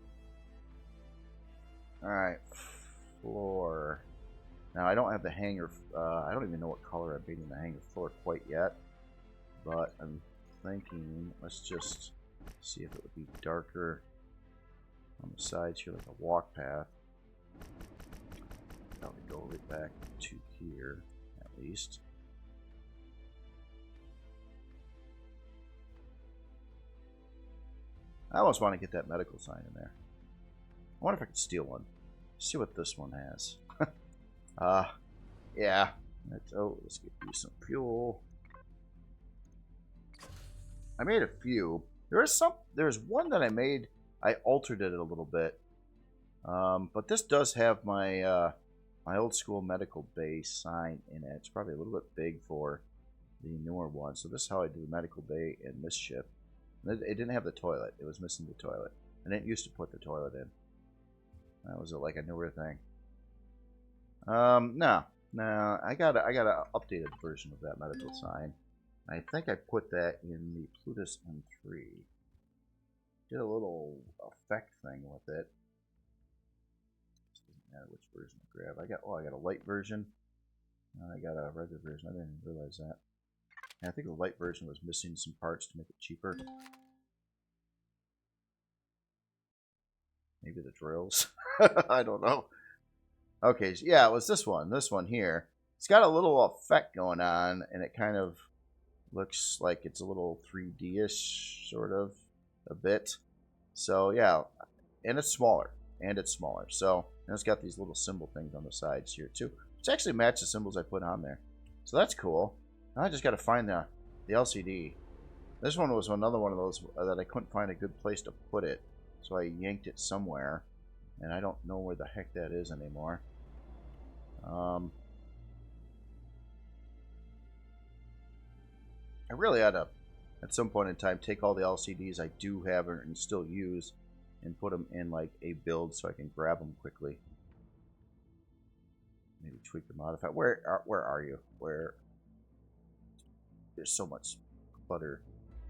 Alright. Floor. Now, I don't have the hangar. I don't even know what color I'm painting the hangar floor quite yet. But I'm thinking, let's just see if it would be darker on the sides here, like a walk path. Probably go right back to here, at least. I almost want to get that medical sign in there. I wonder if I could steal one. See what this one has. Yeah. Let's get you some fuel. I made a few. There's one that I made. I altered it a little bit. But this does have my my old school medical bay sign in it. It's probably a little bit big for the newer one. So this is how I do the medical bay in this ship. It didn't have the toilet. It was missing the toilet. I didn't used to put the toilet in. That was like a newer thing. No, I got an updated version of that medical sign. I think I put that in the Plutus M3. Did a little effect thing with it. Doesn't matter which version I grab. I got a light version. I got a regular version. I didn't even realize that. And I think the light version was missing some parts to make it cheaper. Maybe the drills. I don't know. Okay, so yeah, it was this one. This one here. It's got a little effect going on, and it kind of looks like it's a little 3D-ish, sort of, a bit. So, yeah, and it's smaller. So, and it's got these little symbol things on the sides here, too. Which actually match the symbols I put on there. So that's cool. Now I just got to find the LCD. This one was another one of those that I couldn't find a good place to put it. So I yanked it somewhere. And I don't know where the heck that is anymore. I really ought to, at some point in time, take all the LCDs I do have and still use and put them in like a build so I can grab them quickly. Maybe tweak the modify. Where are you? Where? There's so much clutter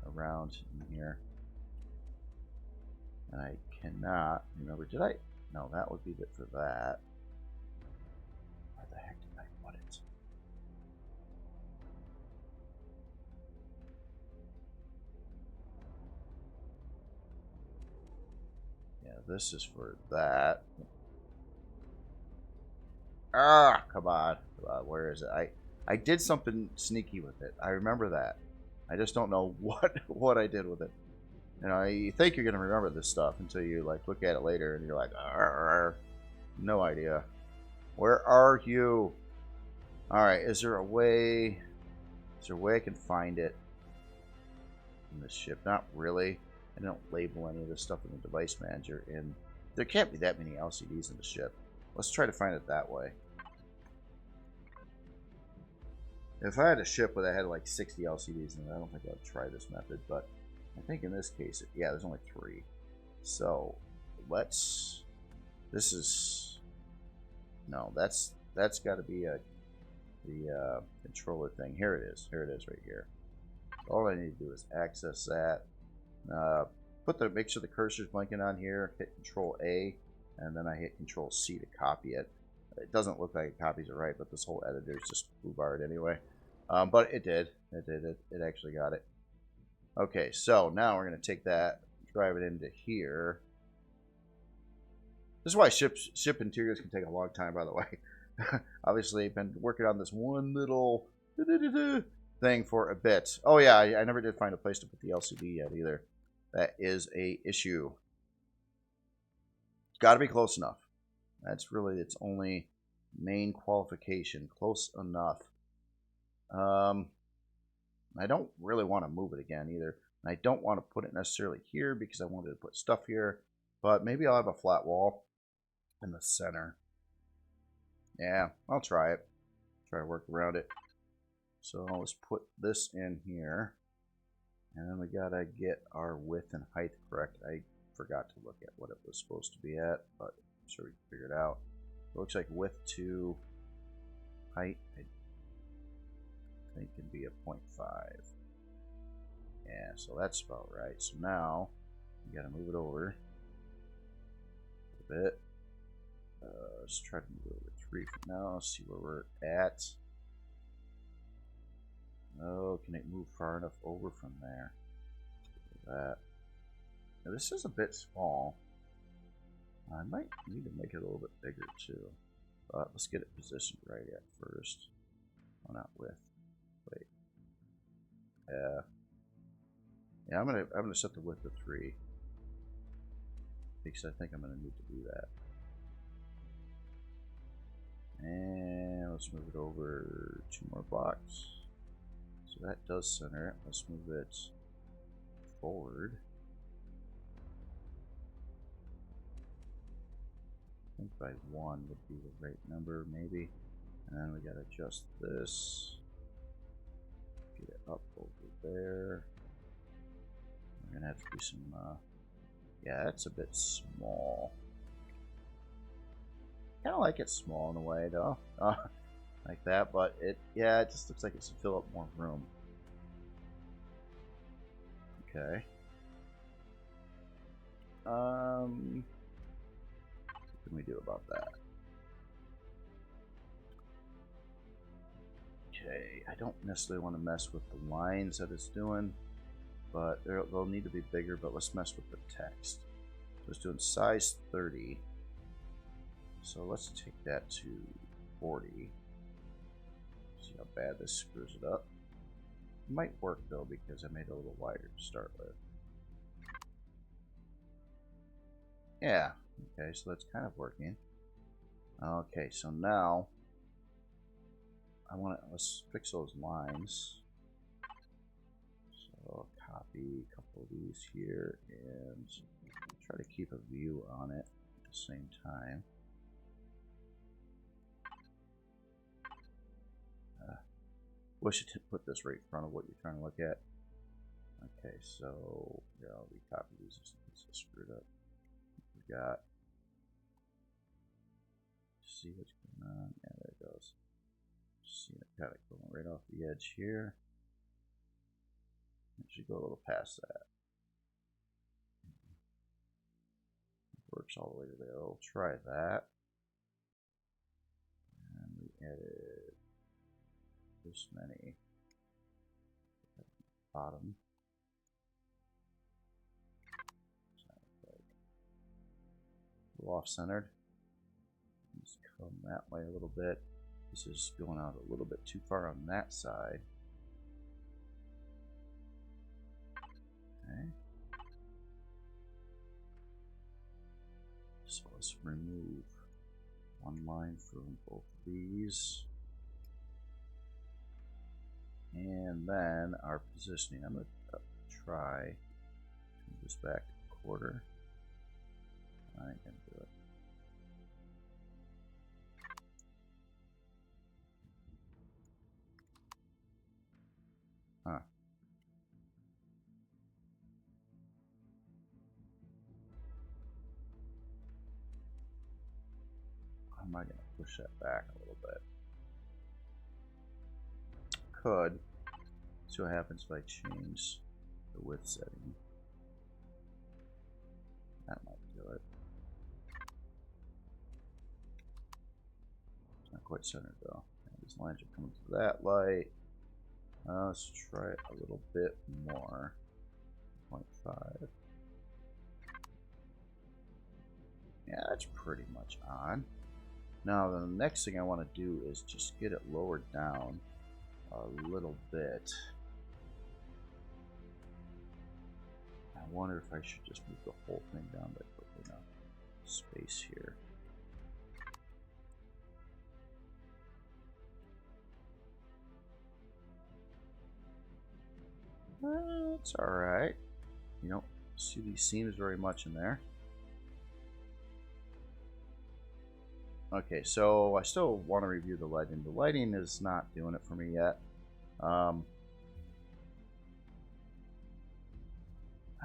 around in here. And I cannot remember. Did I? No, that would be it for that. Where the heck did I put it? Yeah, this is for that. Ah, come on. Where is it? I did something sneaky with it. I remember that. I just don't know what I did with it. You know, you think you're gonna remember this stuff until you like look at it later and you're like, no idea. Where are you? All right, is there a way I can find it in this ship? Not really. I don't label any of this stuff in the device manager, and there can't be that many LCDs in the ship. let's try to find it that way. If I had a ship where I had like 60 LCDs in it, I don't think I'd try this method, but I think in this case, yeah, there's only 3. So let's, this is, no, that's got to be the controller thing. Here it is right here. All I need to do is access that, make sure the cursor's blinking on here, hit Control A, and then I hit Control C to copy it. It doesn't look like it copies it right, but this whole editor is just foobarred anyway. But it did. It actually got it. Okay, so now we're going to take that, drive it into here. This is why ship interiors can take a long time, by the way. Obviously, I've been working on this one little thing for a bit. Oh yeah, I never did find a place to put the LCD yet either. That is a issue. Got to be close enough. That's really its only main qualification. Close enough. I don't really want to move it again either. And I don't want to put it necessarily here because I wanted to put stuff here. But maybe I'll have a flat wall in the center. Yeah, I'll try it. Try to work around it. So let's put this in here. And then we gotta get our width and height correct. I forgot to look at what it was supposed to be at, but I'm sure we can figure it out. It looks like width to height, I think, can be a 0.5. Yeah, so that's about right. So now we gotta move it over a bit. Let's try to move it over 3 for now. See where we're at. Oh, can it move far enough over from there? That. Now, this is a bit small. I might need to make it a little bit bigger too. But let's get it positioned right at first. Oh, not with. Wait. Yeah, I'm gonna set the width to 3 because I think I'm gonna need to do that. And let's move it over 2 more blocks. So that does center it. Let's move it forward. I think by 1 would be the right number, maybe. And then we gotta adjust this. Get it up over there. We're gonna have to do some, yeah, that's a bit small. Kind of like it small in a way, though. Like that, but yeah, it just looks like it should fill up more room. Okay. What can we do about that? Okay, I don't necessarily want to mess with the lines that it's doing, but they'll need to be bigger, but let's mess with the text. So it's doing size 30. So let's take that to 40. See how bad this screws it up. It might work though because I made it a little wider to start with. Yeah, okay, so that's kind of working. Okay, so now let's fix those lines. So I'll copy a couple of these here and try to keep a view on it at the same time. Wish it put this right in front of what you're trying to look at. Okay, so yeah, I'll recopy these. It's so screwed up. We got. See what's going on. Yeah, there it goes. See it kind of going right off the edge here. It should go a little past that. Works all the way to there. I'll try that. And we added this many bottom. A little off-centered. Just come that way a little bit. This is going out a little bit too far on that side. Okay. So let's remove one line from both of these. And then our positioning, I'm going to try to move this back a quarter. I ain't going to do it. am I going to push that back a little bit? Could. See what happens if I change the width setting. That might do it. It's not quite centered though. These lines are coming to that light. Let's try it a little bit more. 0.5. Yeah, that's pretty much on. Now the next thing I want to do is just get it lowered down a little bit. I wonder if I should just move the whole thing down by putting enough space here. It's alright. You don't see these seams very much in there. Okay, so I still want to review the lighting. The lighting is not doing it for me yet. I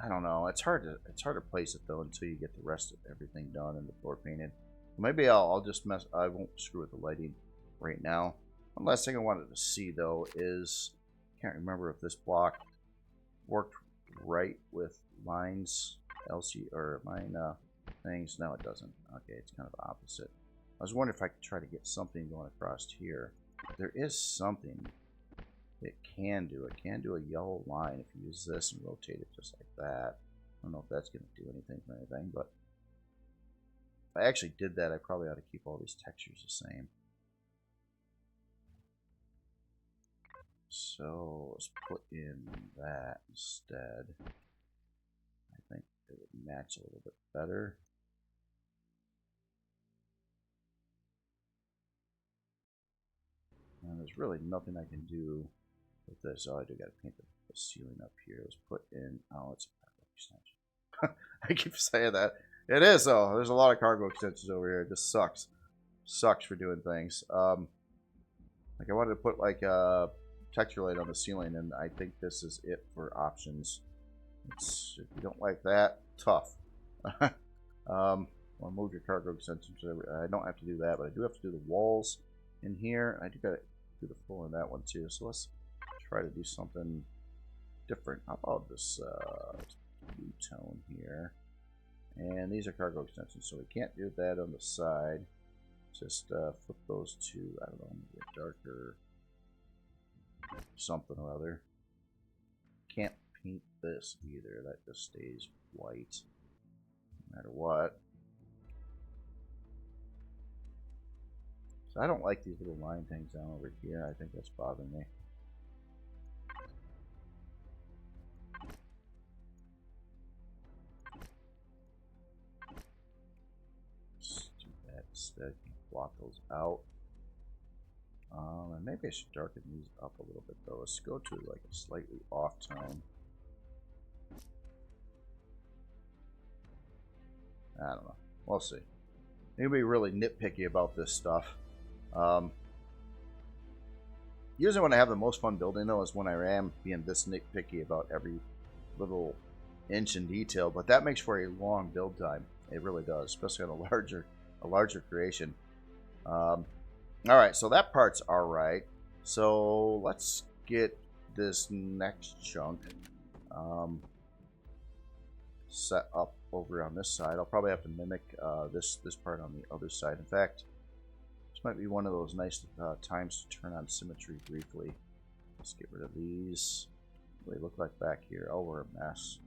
don't know. It's hard to place it though until you get the rest of everything done and the floor painted. Maybe I'll just mess. I won't screw with the lighting right now. One last thing I wanted to see though is, can't remember if this block worked right with lines LC or line things. No, it doesn't. Okay, it's kind of opposite. I was wondering if I could try to get something going across here. There is something it can do. It can do a yellow line if you use this and rotate it just like that. I don't know if that's going to do anything for anything, but if I actually did that, I probably ought to keep all these textures the same. So let's put in that instead. I think it would match a little bit better. And there's really nothing I can do with this. Oh, I do got to paint the ceiling up here. Let's put in. Oh, it's a cargo extension. I keep saying that. It is though. There's a lot of cargo extensions over here. It just sucks. Sucks for doing things. Like I wanted to put like a texture light on the ceiling, and I think this is it for options. If you don't like that, tough. I'll move your cargo extensions. I don't have to do that, but I do have to do the walls in here. I do got to do the floor on that one too. So let's try to do something different. How about this blue tone here? And these are cargo extensions, so we can't do that on the side. Just flip those to, I don't know, maybe a darker something or other. Can't paint this either. That just stays white no matter what. So I don't like these little line things down over here. I think that's bothering me. Let's do that instead. Block those out. And maybe I should darken these up a little bit though. Let's go to like a slightly off tone. I don't know. We'll see. You can be really nitpicky about this stuff. Usually when I have the most fun building though is when I am being this nitpicky about every little inch in detail, but that makes for a long build time. It really does, especially on a larger creation. Alright, so that part's alright. So let's get this next chunk set up over on this side. I'll probably have to mimic this part on the other side. In fact, this might be one of those nice times to turn on symmetry briefly. Let's get rid of these. What do they look like back here? Oh, we're a mess.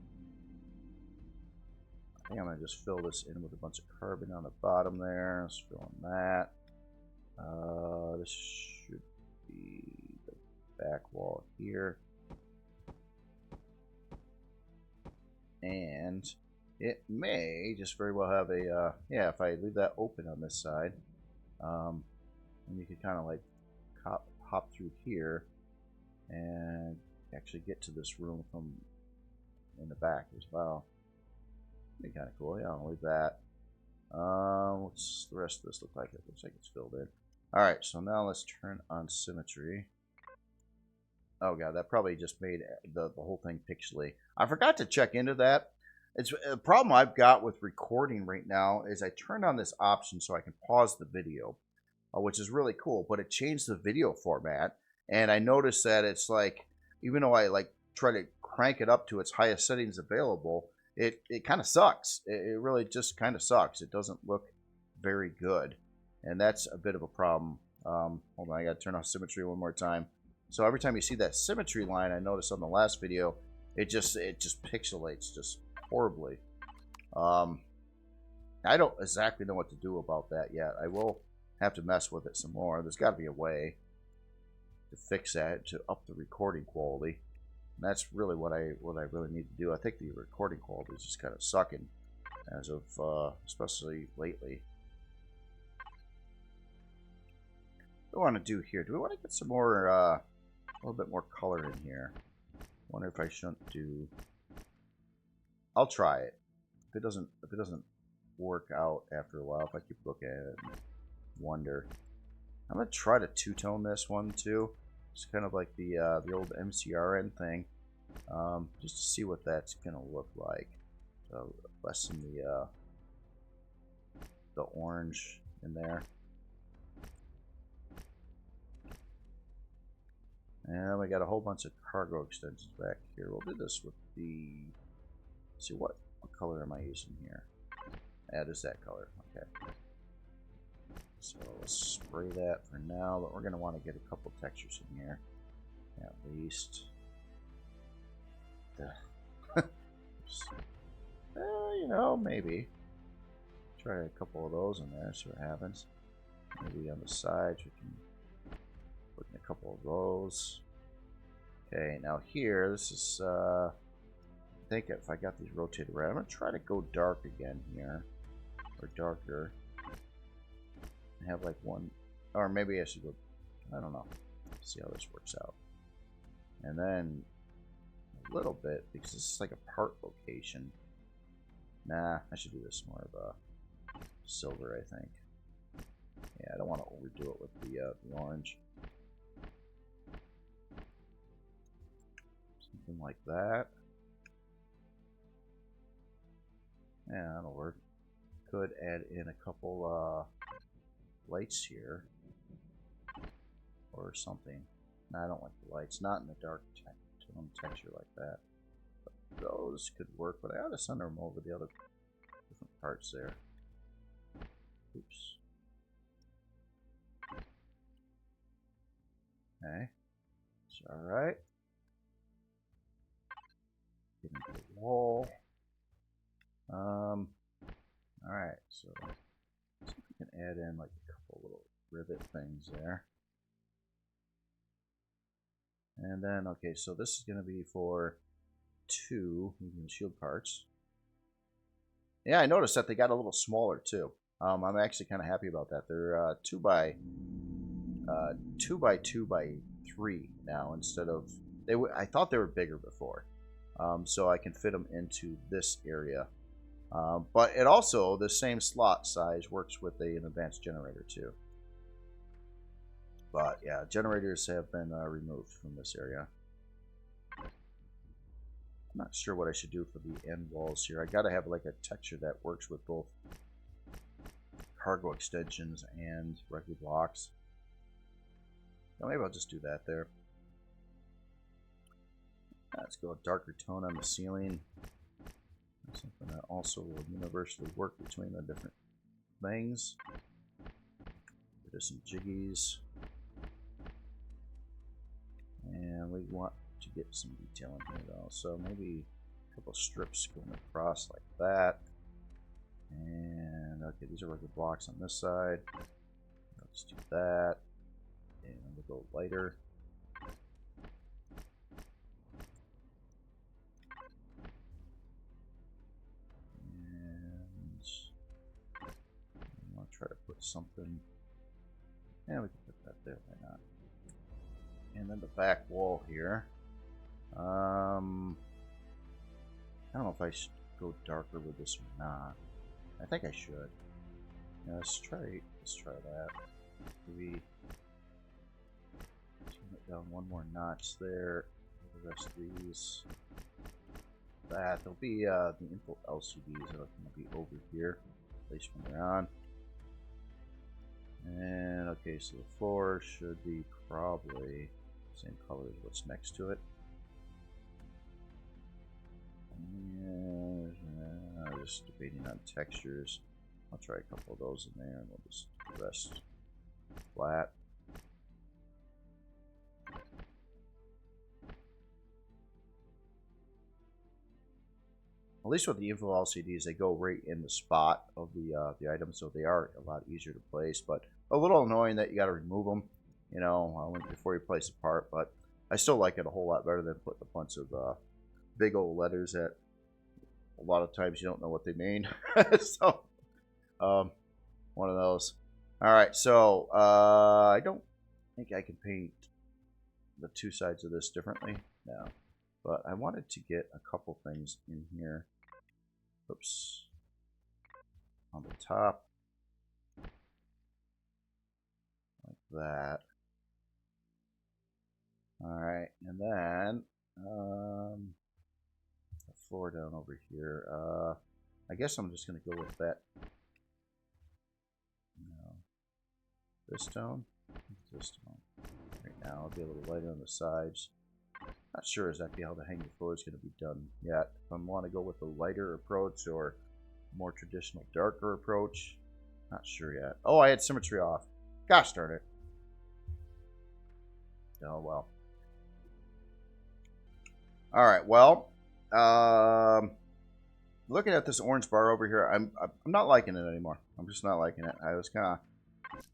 I think I'm going to just fill this in with a bunch of carbon on the bottom there. Let's fill in that. This should be the back wall here. And it may just very well have a, yeah, if I leave that open on this side, and you can kind of like hop through here and actually get to this room from in the back as well. Be kind of cool. Yeah, I'll leave that. What's the rest of this look like? It looks like it's filled in. Alright, so now let's turn on symmetry. Oh god, that probably just made the whole thing pixely. I forgot to check into that. It's a problem I've got with recording right now is I turned on this option so I can pause the video, which is really cool, but it changed the video format, and I noticed that it's like, even though I like try to crank it up to its highest settings available, it kind of sucks. It really just kind of sucks. It doesn't look very good, and that's a bit of a problem. Hold on, I gotta turn off symmetry one more time. So every time you see that symmetry line, I noticed on the last video, it just pixelates just horribly. I don't exactly know what to do about that yet. I will have to mess with it some more. There's got to be a way to fix that, to up the recording quality. And that's really what I really need to do. I think the recording quality is just kind of sucking as of especially lately. What do I want to do here? Do we want to get some more a little bit more color in here? Wonder if I shouldn't do. I'll try it. If it doesn't work out after a while, if I keep looking at it and wonder, I'm gonna try to two-tone this one too. It's kind of like the old MCRN thing, just to see what that's gonna look like. So lessen the orange in there. And we got a whole bunch of cargo extensions back here. We'll do this with the. Let's see what color am I using here? That is that color. Okay. So let's spray that for now, but we're going to want to get a couple textures in here, at least. You know, maybe try a couple of those in there. See what happens. Maybe on the sides we can. Putting a couple of those. Okay, now here, this is, I think if I got these rotated around, I'm going to try to go dark again here. Or darker. And have like one, or maybe I should go, I don't know. See how this works out. And then a little bit, because this is like a part location. Nah, I should do this more of a silver, I think. Yeah, I don't want to overdo it with the orange. Something like that. Yeah, that'll work. Could add in a couple lights here. Or something. No, I don't like the lights. Not in the dark tone texture like that. But those could work, but I ought to center them over the other different parts there. Oops. Okay. It's alright. Get into the wall. Alright, so let's see if we can add in like a couple little rivet things there. And then, okay, so this is going to be for 2 shield parts. Yeah, I noticed that they got a little smaller too. I'm actually kind of happy about that. They're 2 by 2 by 2 by 3 now instead of I thought they were bigger before. So I can fit them into this area. But it also, the same slot size works with an advanced generator too. But yeah, generators have been removed from this area. I'm not sure what I should do for the end walls here. I gotta have like a texture that works with both cargo extensions and regular blocks. Well, maybe I'll just do that there. Let's go a darker tone on the ceiling. Something that also will universally work between the different things. There's some jiggies. And we want to get some detail in here though. So maybe a couple strips going across like that. And okay, these are regular blocks on this side. Let's do that. And we'll go lighter. Try to put something. Yeah, we can put that there. Why not? And then the back wall here. I don't know if I should go darker with this or not. I think I should. Yeah, let's try that. Maybe turn it down one more notch there. The rest of these. that. There'll be the info LCDs that are going to be over here, at least when they're on. And okay, so the floor should be probably the same color as what's next to it. And just debating on textures. I'll try a couple of those in there, and we'll just do the rest flat. At least with the info LCDs, they go right in the spot of the item, so they are a lot easier to place. But a little annoying that you got to remove them, you know, before you place a part. But I still like it a whole lot better than putting a bunch of big old letters that a lot of times you don't know what they mean. So, one of those. All right, so I don't think I can paint the two sides of this differently now, but I wanted to get a couple things in here. Oops. On the top. Like that. Alright, and then the floor down over here. I guess I'm just going to go with that. No. This tone. This tone. Right now, I'll be a little lighter on the sides. Not sure exactly how the hanging floor is going to be done yet. If I want to go with a lighter approach or more traditional darker approach, not sure yet. Oh, I had symmetry off. Gosh darn it. Oh well. All right. Well, looking at this orange bar over here, I'm not liking it anymore. I'm just not liking it. I was kind of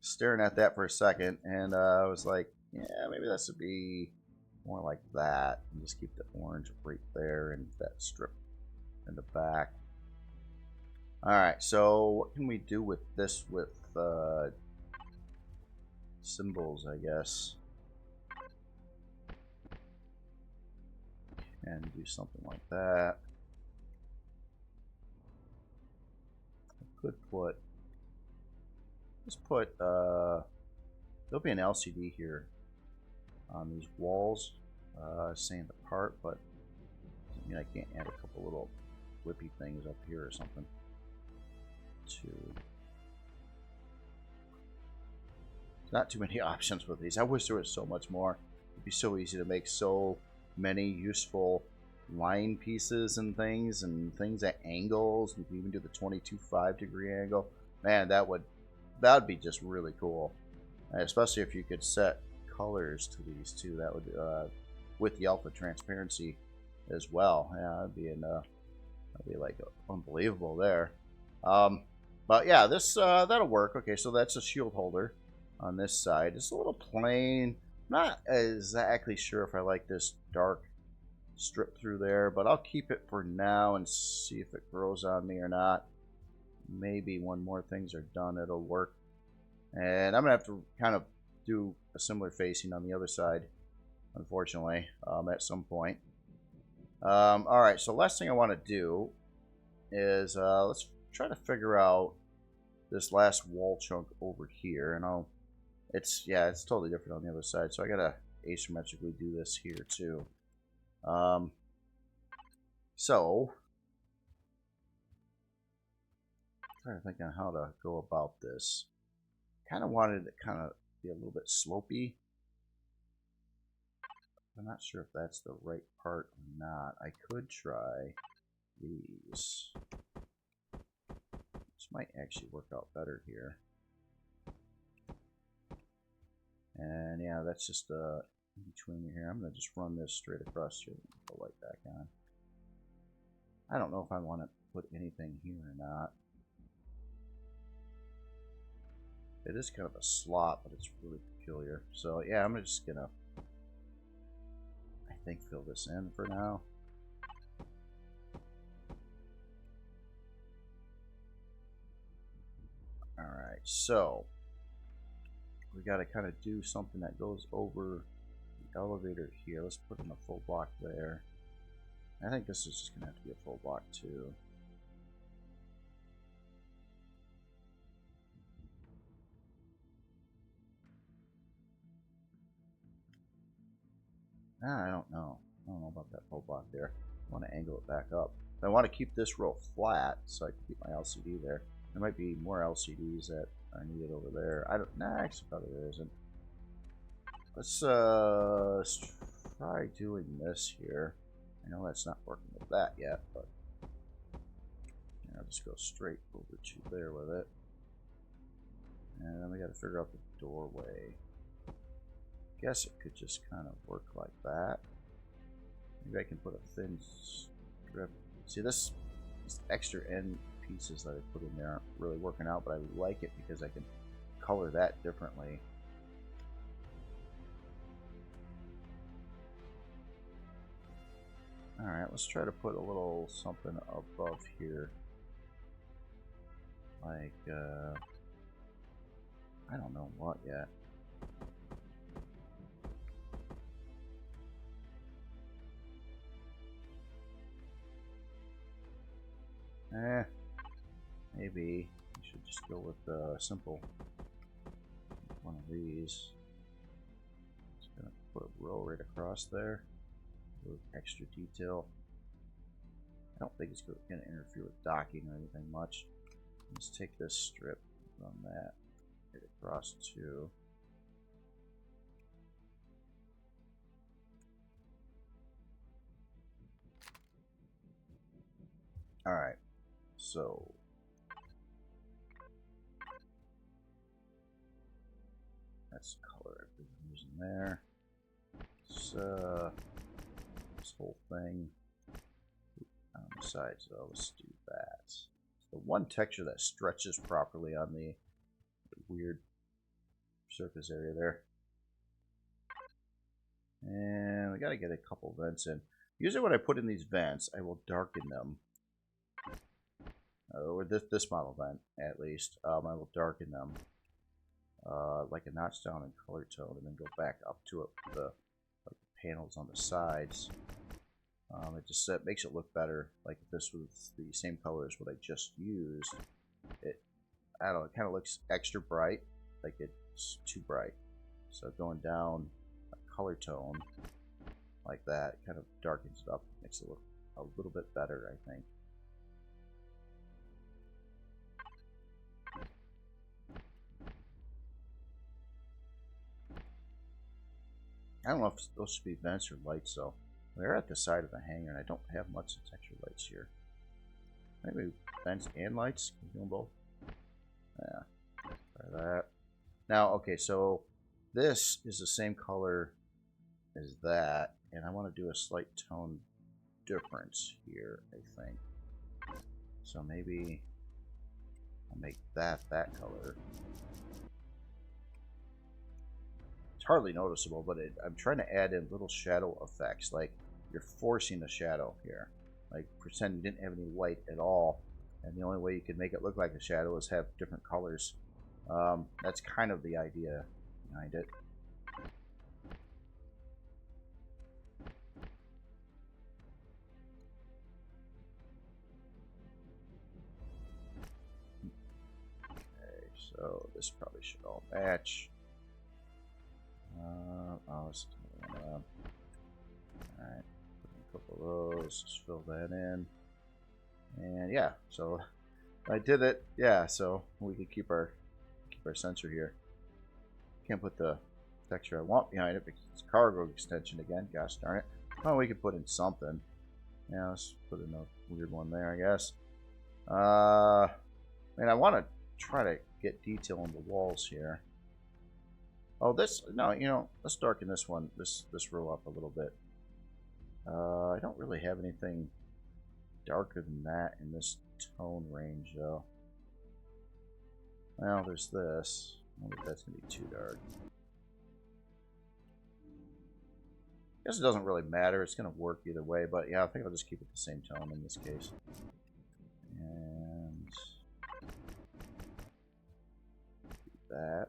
staring at that for a second, and I was like, yeah, maybe that should be more like that, and just keep the orange right there and that strip in the back. Alright, so what can we do with this with symbols, I guess? And do something like that. I could put, just put, there'll be an LCD here on these walls saying the part, but I mean, I can't add a couple little whippy things up here or something to. Not too many options with these. I wish there was so much more. It'd be so easy to make so many useful line pieces and things at angles. You can even do the 22.5 degree angle. Man, that would be just really cool, especially if you could set colors to these too. That would with the alpha transparency as well. Yeah, that'd be like unbelievable there. But yeah, this that'll work. Okay, so that's a shield holder on this side. It's a little plain. Not exactly sure if I like this dark strip through there, but I'll keep it for now and see if it grows on me or not. Maybe when more things are done, it'll work. And I'm gonna have to kind of do a similar facing on the other side, unfortunately, at some point. Alright, so last thing I want to do is let's try to figure out this last wall chunk over here, and it's totally different on the other side, so I gotta asymmetrically do this here too. So I'm trying to think on how to go about this. Kind of wanted it kind of be a little bit slopey. I'm not sure if that's the right part or not. I could try these. This might actually work out better here. And yeah, that's just in between here. I'm going to just run this straight across here and put the light back on. I don't know if I want to put anything here or not. It is kind of a slot, but it's really peculiar. So yeah, I'm just going to, I think, fill this in for now. Alright, so we got to kind of do something that goes over the elevator here. Let's put in a full block there. I think this is just going to have to be a full block too. I don't know. I don't know about that full block there. I want to angle it back up. I want to keep this row flat so I can keep my LCD there. There might be more LCDs that are needed over there. I don't. Nah, actually, probably there isn't. Let's try doing this here. I know that's not working with that yet, but yeah, I'll just go straight over to there with it. And then we got to figure out the doorway. Guess it could just kind of work like that. Maybe I can put a thin strip. See, this extra end pieces that I put in there aren't really working out, but I like it because I can color that differently. Alright, let's try to put a little something above here. Like, I don't know what yet. Maybe we should just go with the simple one of these. Just gonna put a row right across there with extra detail. I don't think it's gonna interfere with docking or anything much. Let's take this strip from that right across to. All right, so that's the color I've been using there. So this whole thing on the side, so let's do that. It's the one texture that stretches properly on the weird surface area there. And we gotta get a couple vents in. Usually when I put in these vents, I will darken them. Or this model vent, at least. I will darken them like a notch down in color tone, and then go back up to it with the panels on the sides. It just makes it look better. Like if this was the same color as what I just used, I don't know, it kind of looks extra bright, like it's too bright. So going down a color tone like that, it kind of darkens it up, makes it look a little bit better, I think. I don't know if those should be vents or lights though. We're at the side of the hangar and I don't have much texture lights here. Maybe vents and lights? Can we do them both? Yeah. Try that. Now, okay, so this is the same color as that, and I want to do a slight tone difference here, I think. So maybe I'll make that color. It's hardly noticeable, but I'm trying to add in little shadow effects, like you're forcing a shadow here. Like pretend you didn't have any light at all, and the only way you could make it look like a shadow is have different colors. That's kind of the idea behind it. Okay, so this probably should all match. Alright, put in a couple of those, just fill that in. And yeah, so I did it. Yeah, so we could keep our sensor here. Can't put the texture I want behind it because it's cargo extension again. Gosh darn it. Oh, we could put in something. Yeah, let's put in a weird one there, I guess. And I want to try to get detail on the walls here. Oh, let's darken this one, this row up a little bit. I don't really have anything darker than that in this tone range, though. Well, there's this. I wonder if that's going to be too dark. I guess it doesn't really matter. It's going to work either way, but yeah, I think I'll just keep it the same tone in this case. And do that.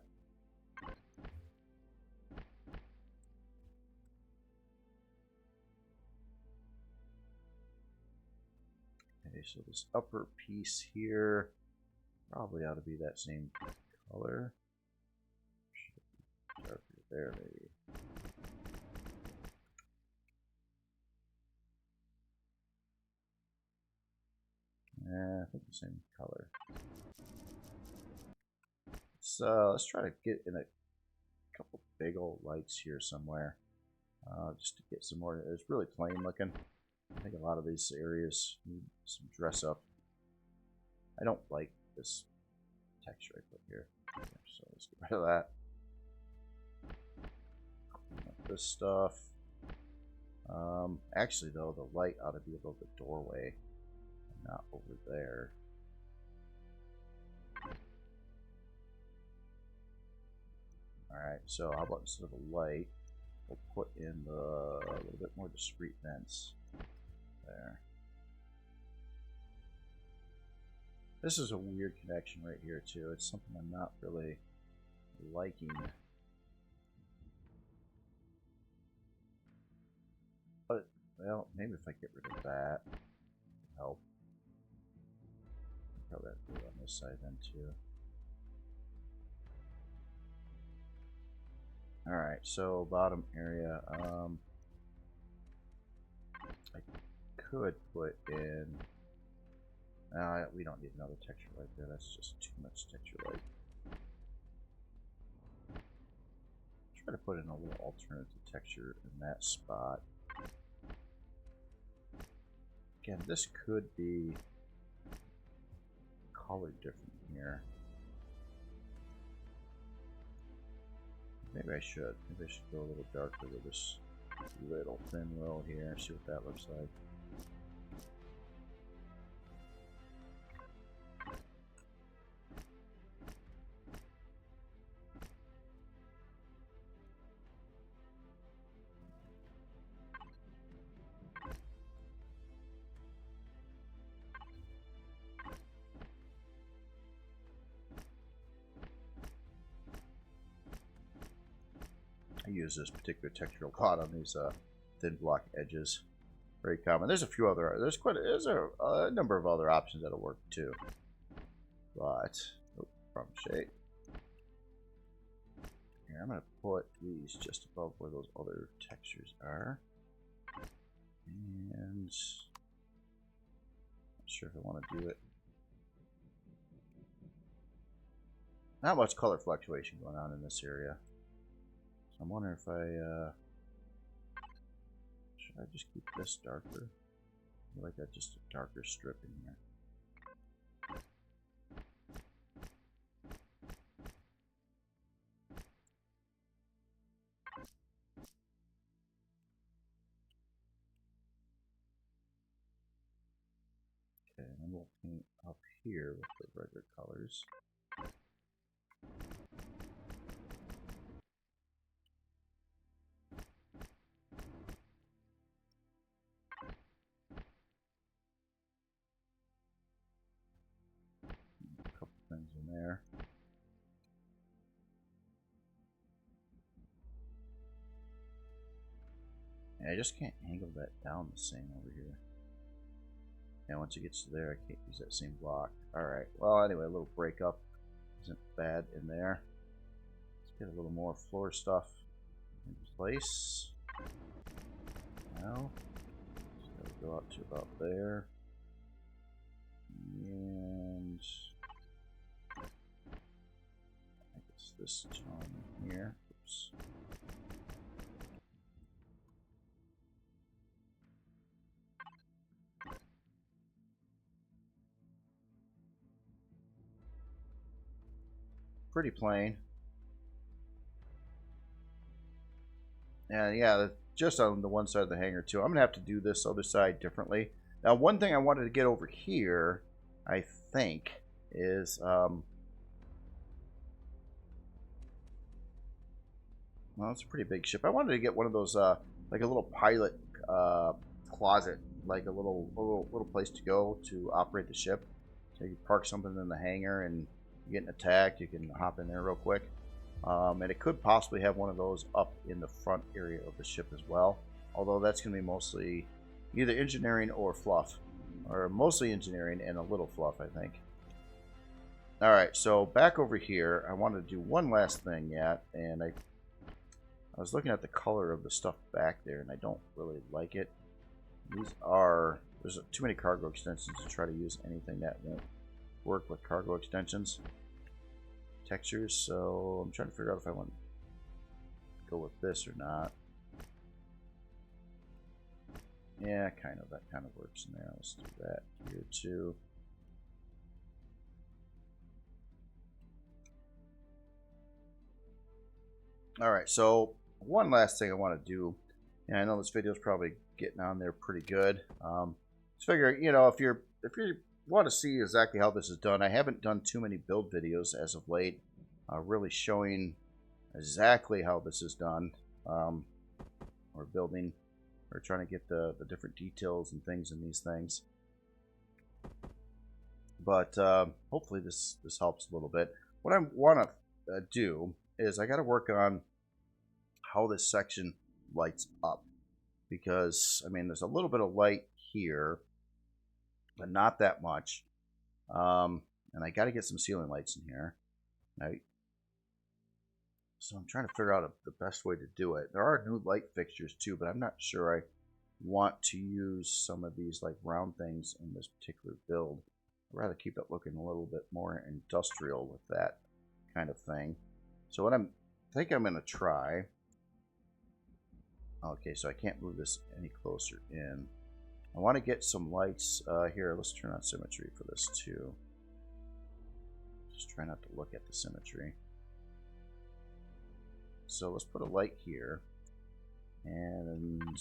Okay, so this upper piece here probably ought to be that same color. Should be darker there, maybe. I think the same color. Let's try to get in a couple big old lights here somewhere. Just to get some more. It's really plain looking. I think a lot of these areas need some dress up. I don't like this texture I put here. So let's get rid of that. This stuff. Actually, though, the light ought to be above the doorway, not over there. Alright, so how about instead of a light, we'll put in a little bit more discrete vents there. This is a weird connection right here, too. It's something I'm not really liking. But, well, maybe if I get rid of that, it'll help. Probably have to do it on this side then, too. Alright, so bottom area, I could put in, we don't need another texture light there, that's just too much texture light. Try to put in a little alternative texture in that spot. Again, this could be colored different here. Maybe I should. Maybe I should go a little darker with this little thin row here. See what that looks like. I use this particular texture a lot on these thin block edges. Very common. There's a few other. There's a number of other options that'll work too. But from shade. Here, I'm gonna put these just above where those other textures are. And not sure if I want to do it. Not much color fluctuation going on in this area. So I'm wondering if should I just keep this darker? I like that, just a darker strip in here. Okay, and then we'll paint up here with the regular colors. In there. And I just can't angle that down the same over here. And once it gets to there, I can't use that same block. Alright, well anyway, a little breakup isn't bad in there. Let's get a little more floor stuff in place. Now, just gotta go up to about there. And this tone here. Oops. Pretty plain. And yeah, just on the one side of the hangar too. I'm gonna have to do this other side differently. Now, one thing I wanted to get over here, I think, is well, it's a pretty big ship. I wanted to get one of those, like a little pilot closet, like a little place to go to operate the ship. So you can park something in the hangar, and you're getting attacked, you can hop in there real quick. And it could possibly have one of those up in the front area of the ship as well. Although that's going to be mostly either engineering or fluff. Or mostly engineering and a little fluff, I think. Alright, so back over here, I wanted to do one last thing yet, and I was looking at the color of the stuff back there, and I don't really like it. These are There's too many cargo extensions to try to use anything that won't work with cargo extensions. Textures, so I'm trying to figure out if I want to go with this or not. Yeah, kind of. That kind of works in there. Let's do that here too. Alright, so one last thing I want to do, and I know this video is probably getting on there pretty good. Just figure, you know, if you want to see exactly how this is done, I haven't done too many build videos as of late, really showing exactly how this is done. Or building, or trying to get the different details and things in these things. But hopefully this helps a little bit. What I want to do is I got to work on how this section lights up, because I mean there's a little bit of light here, but not that much. And I got to get some ceiling lights in here. So I'm trying to figure out the best way to do it. There are new light fixtures too, but I'm not sure I want to use some of these like round things in this particular build. I'd rather keep it looking a little bit more industrial with that kind of thing. So what I think I'm going to try... Okay, so I can't move this any closer in. I want to get some lights here. Let's turn on symmetry for this too. Just try not to look at the symmetry. So let's put a light here and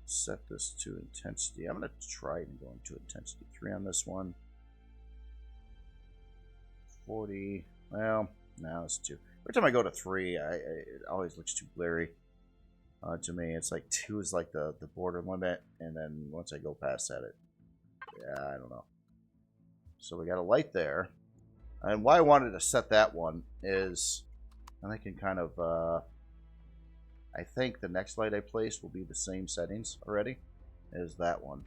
set this to intensity. I'm going to try and go into intensity 3 on this one. 40. Well, no, it's 2. Every time I go to 3, it always looks too blurry to me. It's like 2 is like the border limit, and then once I go past that, yeah, I don't know. So we got a light there. And why I wanted to set that one is, and I can kind of, I think the next light I place will be the same settings already as that one.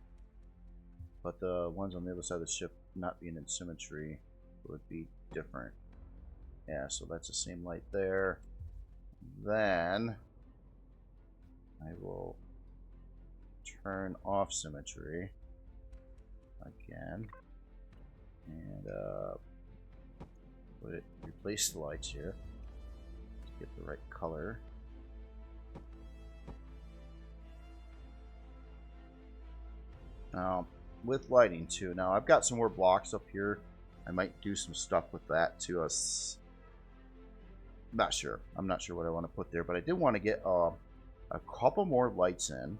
But the ones on the other side of the ship not being in symmetry would be different. Yeah, so that's the same light there. Then I will turn off symmetry again. And replace the lights here to get the right color. Now, with lighting too. Now, I've got some more blocks up here. I might do some stuff with that too. Not sure. I'm not sure what I want to put there, but I did want to get a couple more lights in.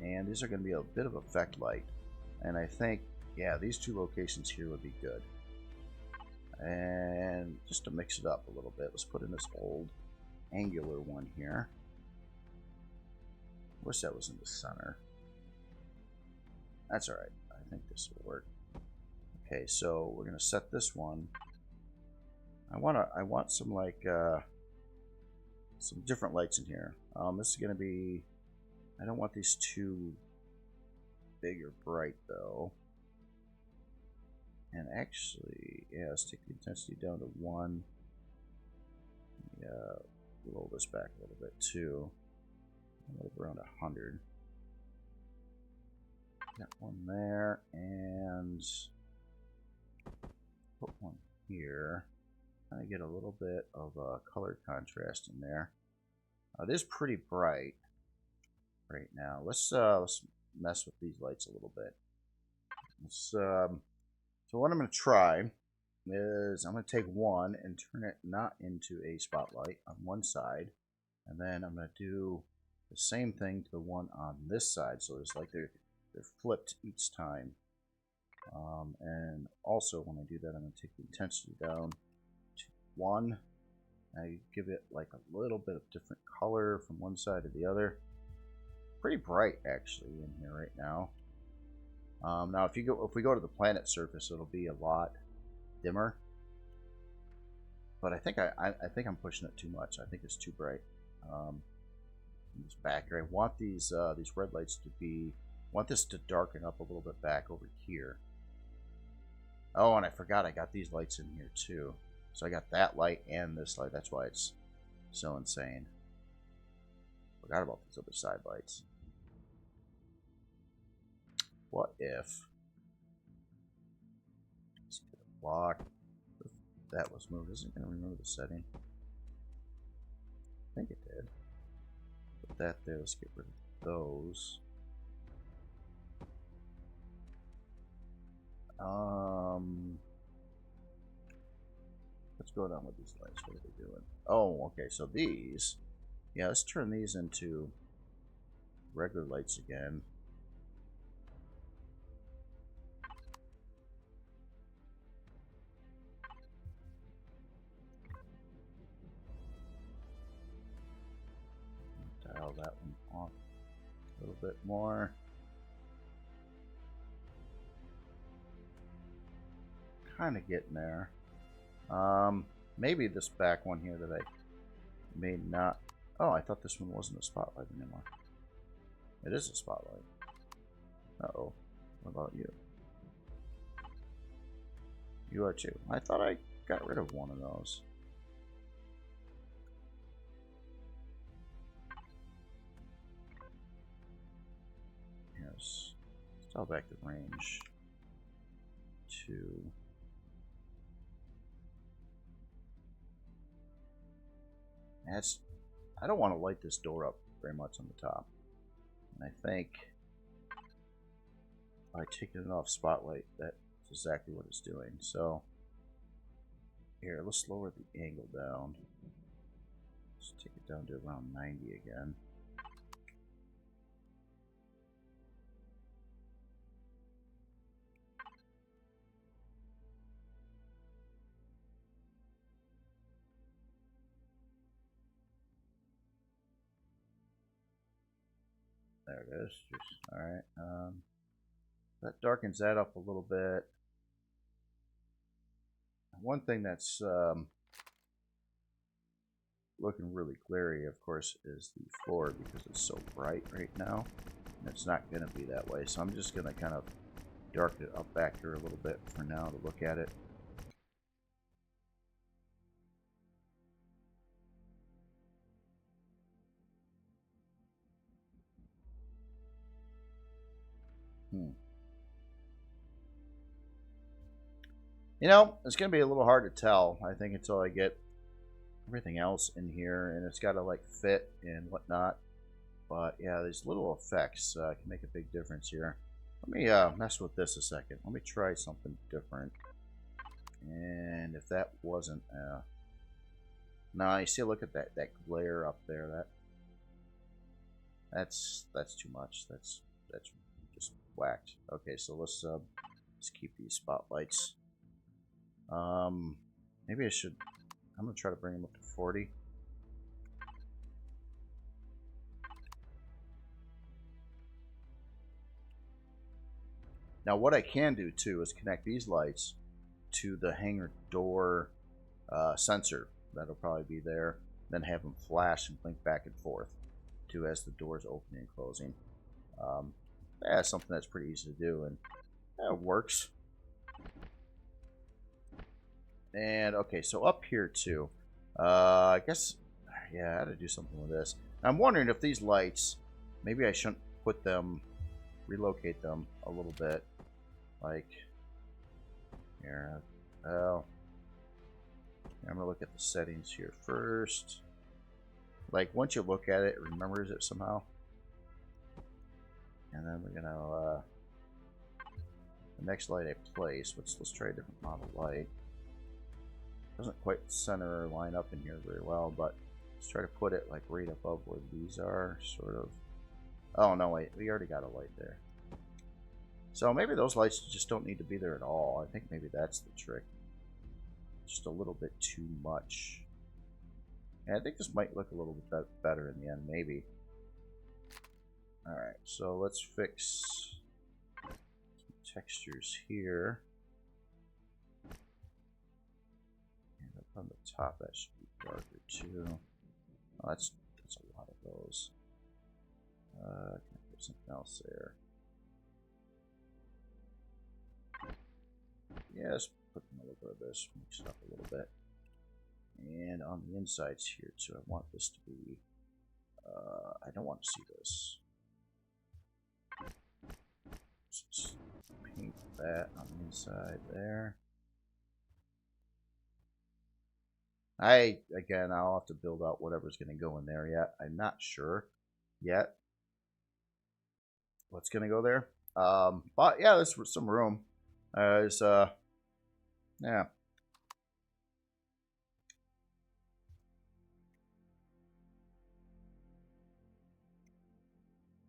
And these are going to be a bit of effect light. And I think, yeah, these 2 locations here would be good. And just to mix it up a little bit, let's put in this old angular one here. Wish that was in the center. That's alright. I think this will work. Okay, so we're gonna set this one. I want some like some different lights in here. This is gonna be, I don't want these too big or bright though. And actually, yeah, let's take the intensity down to 1. Yeah, roll this back a little bit too. Around 100. Got one there, and put one here. I get a little bit of color contrast in there. It is pretty bright right now. Let's mess with these lights a little bit. So what I'm going to try is I'm going to take one and turn it not into a spotlight on one side, and then I'm going to do the same thing to the one on this side. So it's like they're flipped each time. And also when I do that, I'm going to take the intensity down to 1. I give it like a little bit of different color from one side to the other. Pretty bright actually in here right now. Now if we go to the planet surface, it'll be a lot dimmer. But I think I'm pushing it too much. I think it's too bright. This back here, I want these red lights to be. I want this to darken up a little bit back over here. Oh, and I forgot I got these lights in here too. So I got that light and this light. That's why it's so insane. Forgot about these other side lights. what if let's get a block. If that was moved, isn't it going to remove the setting? I think it did. Put that there. Let's get rid of those. What's going on with these lights? What are they doing? Oh, okay. So these, yeah, let's turn these into regular lights again. Dial that one off a little bit more. Kind of getting there. Maybe this back one here that I may not. Oh, I thought this one wasn't a spotlight anymore. It is a spotlight. Uh-oh. What about you? You are too. I thought I got rid of one of those. Yes. Let's dial back the range to. That's. I don't want to light this door up very much on the top. And I think by taking it off spotlight, that's exactly what it's doing. So here, let's lower the angle down. Let's take it down to around 90 again. There it is. Alright. That darkens that up a little bit. One thing that's looking really glary, of course, is the floor because it's so bright right now. And it's not going to be that way. So I'm just going to kind of darken it up back here a little bit for now to look at it. You know, it's going to be a little hard to tell, I think, until I get everything else in here, and it's got to, like, fit and whatnot. But, yeah, these little effects can make a big difference here. Let me mess with this a second. Let me try something different. And if that wasn't... now, you see, look at that glare up there. That's too much. That's just whacked. Okay, so let's keep these spotlights. Maybe I should. I'm gonna try to bring them up to 40. Now, what I can do too is connect these lights to the hangar door sensor. That'll probably be there. Then have them flash and blink back and forth too as the doors opening and closing. That's something that's pretty easy to do, and it works. And okay, so up here too. I guess, yeah, I had to do something with this. I'm wondering if these lights, maybe I shouldn't put them, relocate them a little bit. Like, here, well, I'm gonna look at the settings here first. Like, once you look at it, it remembers it somehow. And then we're gonna, the next light I place, let's try a different model light. Doesn't quite center or line up in here very well, but let's try to put it like right above where these are, sort of. Oh no, wait, we already got a light there. So maybe those lights just don't need to be there at all. I think maybe that's the trick. Just a little bit too much. And I think this might look a little bit better in the end, maybe. Alright, so let's fix some textures here. On the top, that should be darker too. Oh, that's a lot of those. Can I put something else there? Yeah, let's put a little bit of this, mix it up a little bit. And on the insides here too, I want this to be. I don't want to see this. that on the inside there. Again, I'll have to build out whatever's going to go in there yet. I'm not sure yet what's going to go there. But yeah, there's some room. Yeah.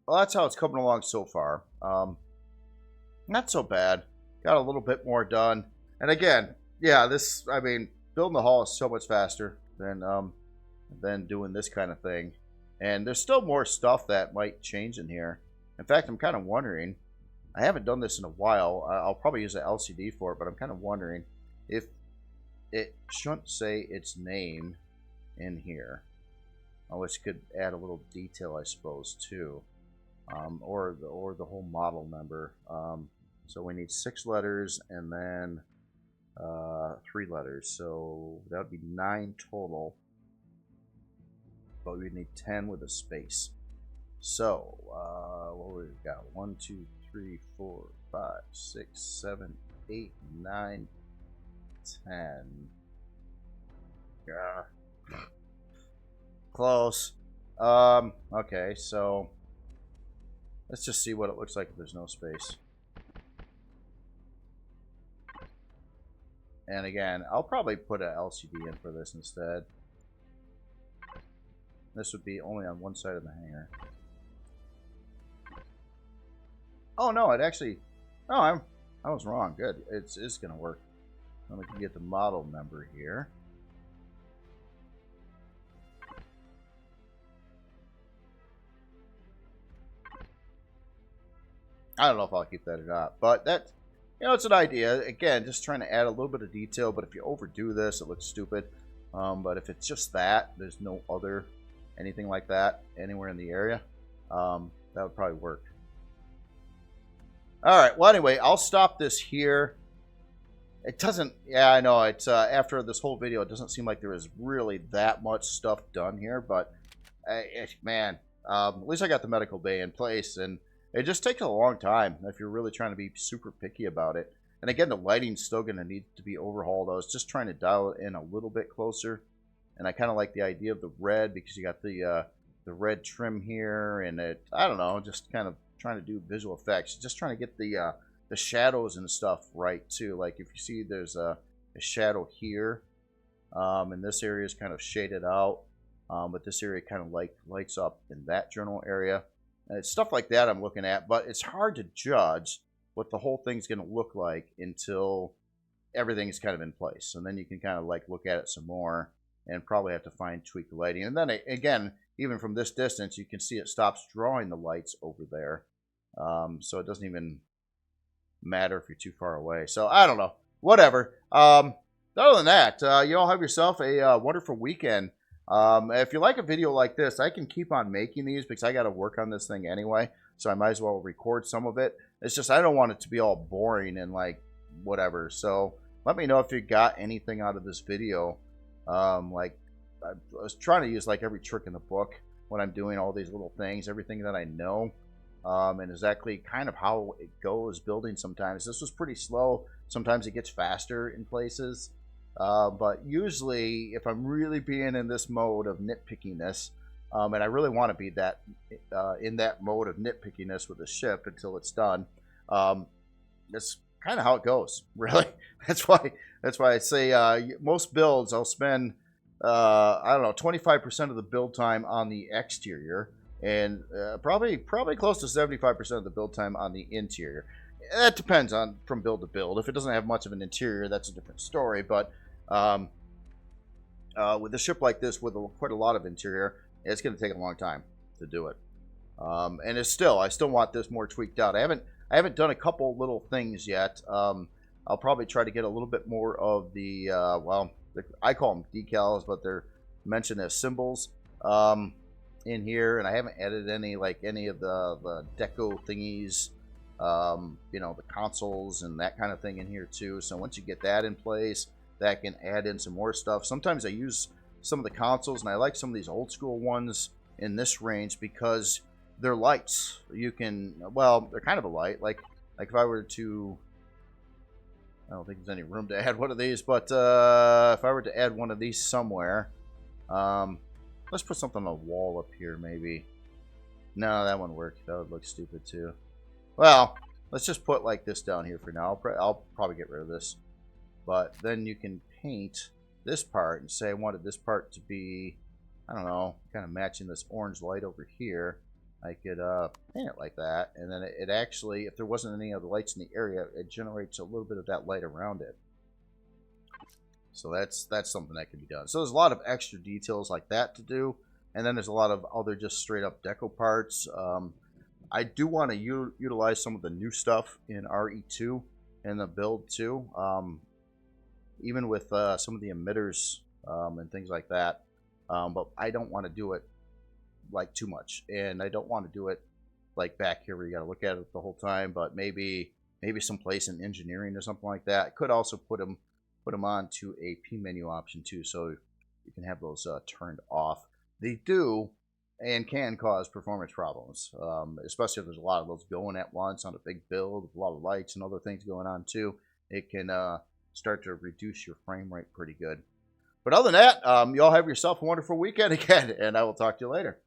Well, that's how it's coming along so far. Not so bad. Got a little bit more done. And again, yeah, I mean, building the hall is so much faster than doing this kind of thing. And there's still more stuff that might change in here. In fact, I'm kind of wondering, I haven't done this in a while. I'll probably use an LCD for it, but I'm kind of wondering if it shouldn't say its name in here. Which could add a little detail, I suppose, too. Or the whole model number. So we need 6 letters and then 3 letters. So that would be 9 total. But we need 10 with a space. So what we've got? 1, 2, 3, 4, 5, 6, 7, 8, 9, 10. Yeah. Close. Okay, so let's just see what it looks like if there's no space. And again, I'll probably put an LCD in for this instead. This would be only on one side of the hangar. Oh no, it actually... Oh, I was wrong. Good. It's going to work. Then we can get the model number here. I don't know if I'll keep that or not, but that, it's an idea. Again, just trying to add a little bit of detail, but if you overdo this, it looks stupid. But if it's just that, there's no other anything like that anywhere in the area, that would probably work. All right, well, anyway, I'll stop this here. It doesn't, yeah, I know, it's after this whole video, it doesn't seem like there is really that much stuff done here, but man, at least I got the medical bay in place, and it just takes a long time if you're really trying to be super picky about it. And again, the lighting's still going to need to be overhauled. I was just trying to dial it in a little bit closer, and I kind of like the idea of the red because you got the red trim here, and I don't know, just kind of trying to do visual effects, just trying to get the shadows and stuff right too. Like if you see there's a shadow here, and this area is kind of shaded out, but this area kind of lights up in that general area. And it's stuff like that I'm looking at, but it's hard to judge what the whole thing's going to look like until everything is kind of in place. And then you can kind of like look at it some more and probably have to tweak the lighting. And then again, even from this distance, you can see it stops drawing the lights over there. So it doesn't even matter if you're too far away. So I don't know, whatever. Other than that, you all have yourself a wonderful weekend. If you like a video like this, I can keep on making these because I got to work on this thing anyway. So I might as well record some of it. It's just I don't want it to be all boring and like whatever. So let me know if you got anything out of this video. Like I was trying to use like every trick in the book when I'm doing all these little things, everything that I know. And exactly kind of how it goes building sometimes. This was pretty slow. Sometimes it gets faster in places. But usually, if I'm really being in this mode of nitpickiness, and I really want to be that in that mode of nitpickiness with the ship until it's done, that's kind of how it goes. Really, that's why I say most builds I'll spend I don't know 25% of the build time on the exterior, and probably close to 75% of the build time on the interior. That depends on from build to build. If it doesn't have much of an interior, that's a different story. But with a ship like this with quite a lot of interior, it's going to take a long time to do it. And I still want this more tweaked out. I haven't done a couple little things yet. I'll probably try to get a little bit more of the I call them decals, but they're mentioned as symbols in here, and I haven't added any of the deco thingies. The consoles and that kind of thing in here too. So once you get that in place, that can add in some more stuff. Sometimes I use some of the consoles, and I like some of these old school ones in this range because they're lights. You can, they're kind of a light. Like if I were to I don't think there's any room to add one of these, but if I were to add one of these somewhere, let's put something on the wall up here, maybe. No, that wouldn't work. That would look stupid, too. Well, let's just put like this down here for now. I'll probably get rid of this. But then you can paint this part and say I wanted this part to be, I don't know, kind of matching this orange light over here. I could paint it like that, and then it actually, if there wasn't any other lights in the area, it generates a little bit of that light around it. So that's something that can be done. So there's a lot of extra details like that to do, and then there's a lot of other just straight up deco parts. I do want to utilize some of the new stuff in RE2 in the build too, even with some of the emitters and things like that. But I don't want to do it like too much, and I don't want to do it like back here where you got to look at it the whole time. But maybe someplace in engineering or something like that. I could also put them on to a P menu option too, so you can have those turned off. They do and can cause performance problems, especially if there's a lot of those going at once on a big build with a lot of lights and other things going on too. It can start to reduce your frame rate pretty good. But other than that, you all have yourself a wonderful weekend again, and I will talk to you later.